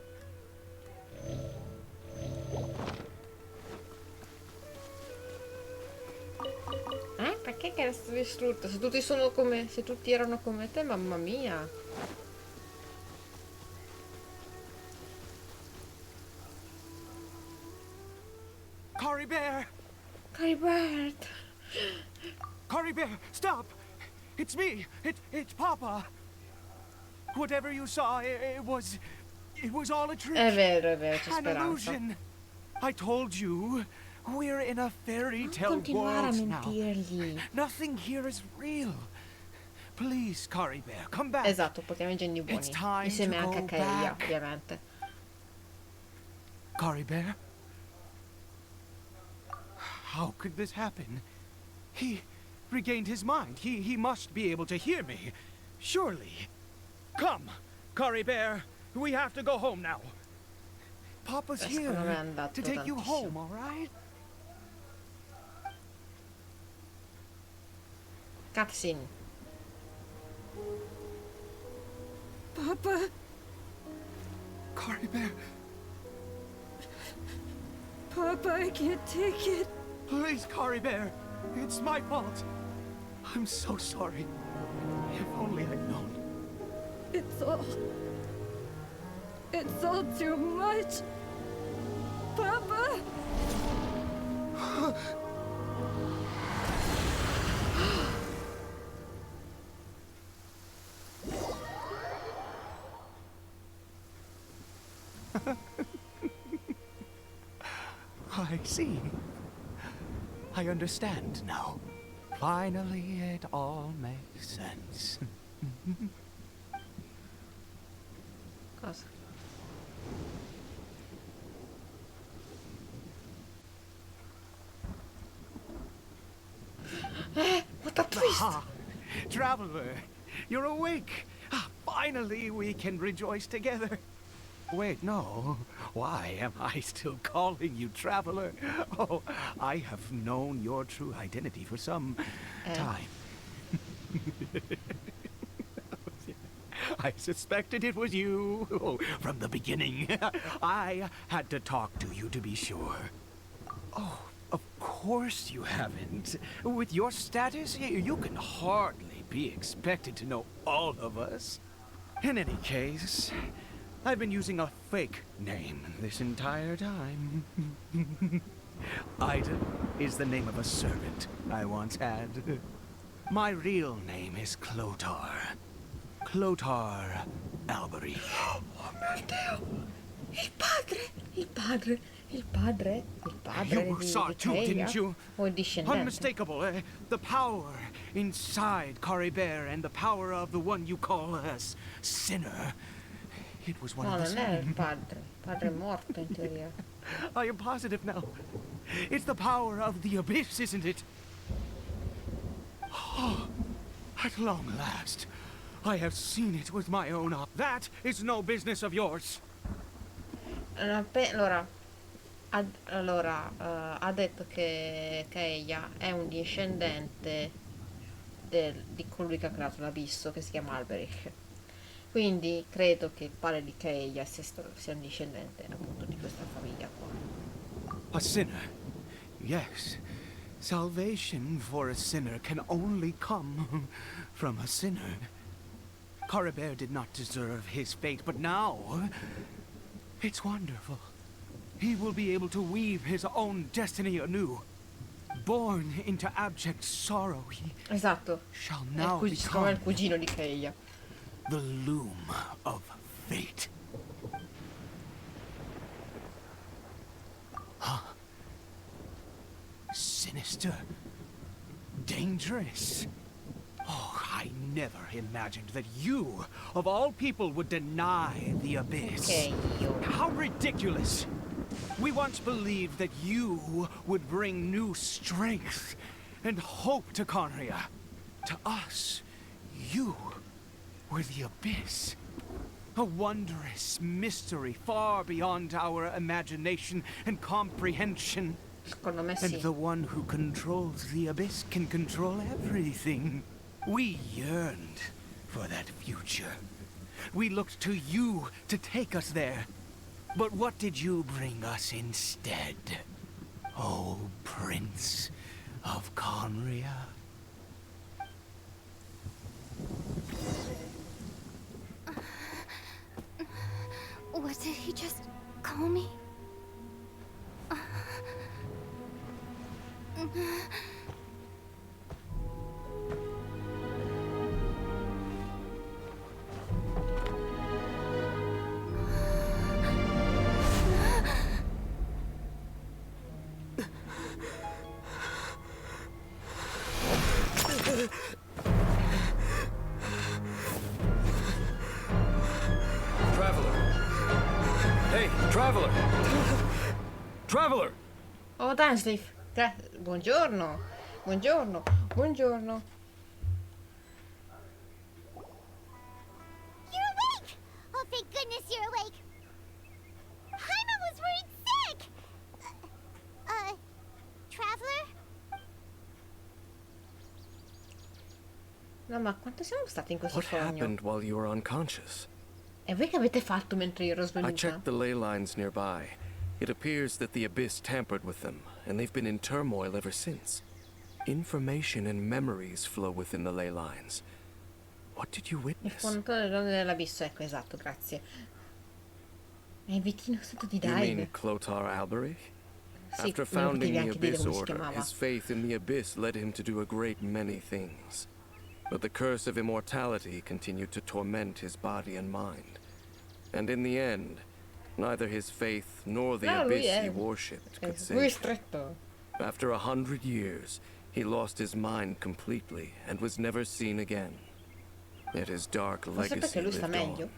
Perché che era stata distrutta? Se tutti sono come... se tutti erano come te, mamma mia. Caribert! Caribert! Caribert, stop! It's me! It's Papa! Whatever you saw, it was all a trick. È vero, c'è An speranza. illusion. I told you, we're in a fairy tale Continuare a world now. mentirgli. Nothing here is real. Please, Caribert, come back. Esatto, portiamo i geni buoni. It's time Insieme to anche a go Kaeya, back. ovviamente. Caribert? How could this happen? He regained his mind. He must be able to hear me. Surely. Come, Caribert. We have to go home now. Papa's here Secondo me è andato to take you tantissimo. home, all right? Cutscene. Papa? Caribert, Papa, I can't take it. please, Caribert. It's my fault. I'm so sorry. If only I'd known. It's all too much. Papa? I see. I understand now. Finally, it all makes sense. Cosa? What a twist! Ah, traveler, you're awake. Finally, we can rejoice together. Wait, no. Why am I still calling you Traveler? Oh, I have known your true identity for some time. I suspected it was you from the beginning. I had to talk to you to be sure. Oh, of course you haven't. With your status, you can hardly be expected to know all of us. In any case, I've been using a fake name this entire time. Ida is the name of a servant I once had. My real name is Clotar. Clotar Alberich. Oh mio Dio! Il padre You saw it too, didn't you? O il discendente? Unmistakable, eh? The power inside Caribert and the power of the one you call us Sinner. It was one No, of the non è il same. padre. Il padre è morto in teoria. I am positive now. It's the power of the abyss, isn't it? Oh, at long last, I have seen it with my own eyes. That is no business of yours. Ha detto che Keia è un discendente di colui che ha creato l'abisso, che si chiama Alberich. Quindi credo che il padre di Keia sia un discendente appunto di questa famiglia qua. A sinner. Yes. Salvation for a sinner can only come from a sinner. Caribert did not deserve his fate, but now it's wonderful. He will be able to weave his own destiny anew. Born into abject sorrow, he Esatto. shall È now come il become cugino di Keia. the loom of fate. Huh? Sinister. Dangerous. Oh, I never imagined that you, of all people, would deny the abyss. Che io. How ridiculous! We once believed that you would bring new strength and hope to Conria. To us, you were the abyss. A wondrous mystery far beyond our imagination and comprehension. Secondo me And sì. the one who controls the abyss can control everything. We yearned for that future. We looked to you to take us there. But what did you bring us instead? Oh, Prince of Conria. What did he just call me? Traveler! Hey, Traveler! Traveler! Oh, Dansleif. Buongiorno. Buongiorno. Buongiorno. You're awake! Oh, thank goodness you're awake! Jaime was worried sick! Traveler? No, ma quanto siamo stati in questo What sogno? happened while you were unconscious? E voi che avete fatto mentre io ero I svenuta? checked the ley lines nearby. It appears that the Abyss tampered with them, and they've been in turmoil ever since. Information and memories flow within the ley lines. What did you Il witness? contatore dell'abisso, ecco, esatto, grazie. È il vicino stato di You Dive. mean Clotar Alberich? Sì, After me lo founding potevi the anche dire Abyss come si Order, chiamava. his faith in the Abyss led him to do a great many things. But the curse of immortality continued to torment his body and mind. And in the end, neither his faith nor the No, lui Abyss he è... worshipped could Lui è save him. stretto. After 100 years, he lost his mind completely and was never seen again. Yet his dark Forse perché legacy lui sta lived meglio. on.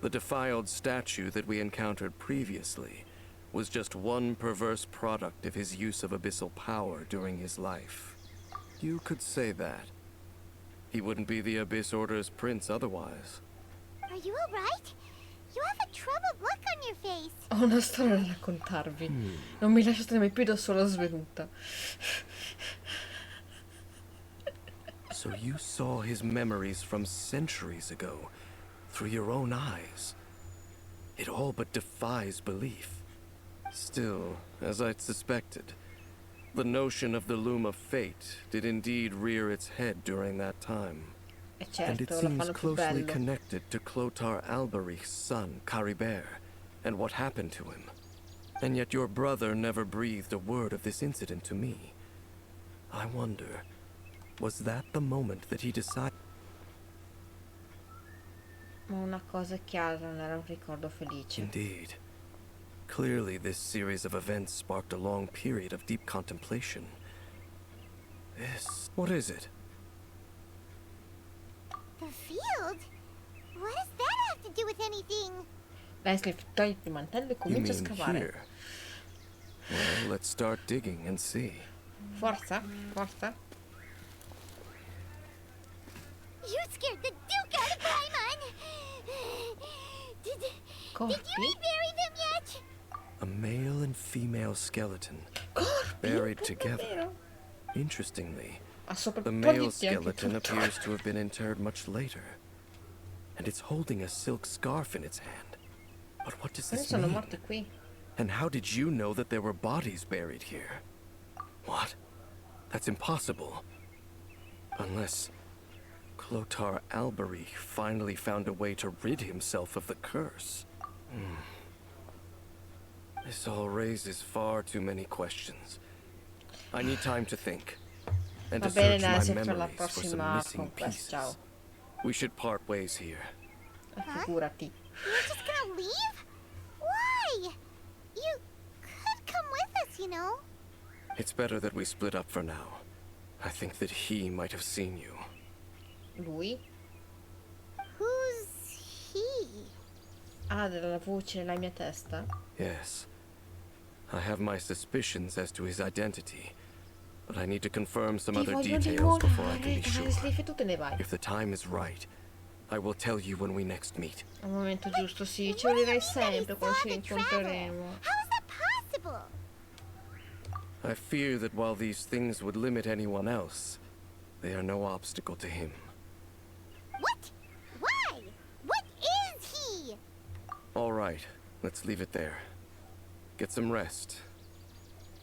The defiled statue that we encountered previously was just one perverse product of his use of abyssal power during his life. You could say that. He wouldn't be the Abyss Order's prince otherwise. Are you alright? You have a troubled look on your face. Ho una storia da raccontarvi. Non mi lasciate mai più da sola svenuta. So you saw his memories from centuries ago, through your own eyes. It all but defies belief. Still, as I'd suspected, the notion of the loom of fate did indeed rear its head during that time. E certo, And it lo seems fanno più closely bello. connected to Clothar Alberich's son, Caribert, and what happened to him. And yet your brother never breathed a word of this incident to me. I wonder, was that the moment that he decided? Ma una cosa è chiara, non era un ricordo felice. Indeed. Clearly, this series of events sparked a long period of deep contemplation. This... what is it? The field? What does that have to do with anything? Leslie, togli il mantello e You comincia a mean scavare. here? Well, let's start digging and see. Forza, forza. You scared the Duke out of Paimon! Did you rebury them yet? A male and female skeleton, buried together. Interestingly, the male skeleton appears to have been interred much later, and it's holding a silk scarf in its hand. But what does this Sono mean? morti qui. And how did you know that there were bodies buried here? What? That's impossible. Unless Clothar Alberich finally found a way to rid himself of the curse. This all raises far too many questions. I need time to think. And to Va bene, search dai, my se per la memories for some prossima missing conquest, ciao. pieces. We should part ways here. Figurati. You're just gonna leave? Why? You could come with us, you know. It's better that we split up for now. I think that he might have seen you. Lui? Who's he? Ah, della voce nella mia testa? Yes. I have my suspicions as to his identity, but I need to confirm some Ti other voglio details before I can be dimorare, sure. Leslie, tu te ne vai. If the time is right, I will tell you when we next meet. Al momento giusto, sì, ce lo direi sempre quando ci incontreremo. How is that possible? I fear that while these things would limit anyone else, they are no obstacle to him. What? Why? What is he? All right, let's leave it there. Get some rest.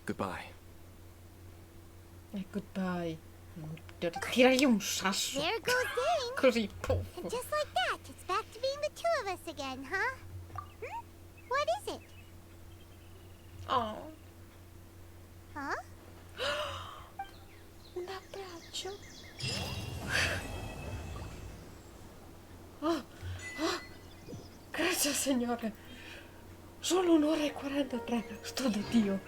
Goodbye. Goodbye. Tiragli un sasso. There goes Dane. Così, puff. And just like that, it's back to being the two of us again, huh? What is it? Oh. Huh? Un abbraccio. Oh. Oh. Grazie, Signore. Solo 1 ora e 43. Sto da Dio.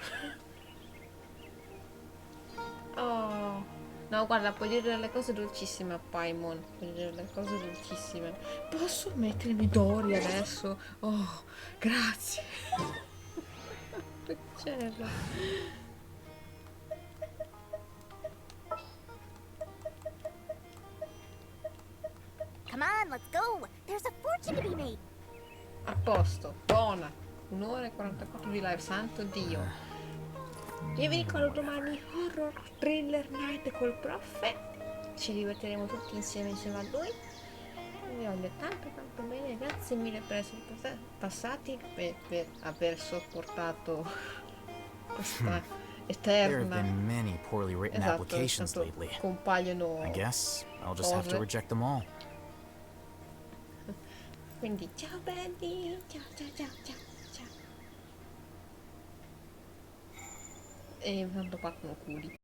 Oh. No, guarda, puoi dire delle cose dolcissime a Paimon. Puoi dire delle cose dolcissime. Posso mettermi Dori adesso? Oh, grazie. Cielo. Come on, let's go. There's a fortune to be made. A posto, buona. 1 ora e 44 di live, santo Dio. Io vi ricordo domani horror thriller night col prof. Ci divertiremo tutti insieme a lui. Vi voglio tanto tanto bene, grazie mille per essere passati, per aver sopportato questa There have eterna. been many poorly written Esatto, applications tanto lately. compaiono I guess I'll just have to cose. reject them all. Quindi ciao belli, ciao ciao ciao ciao ciao. E tanto partono culi.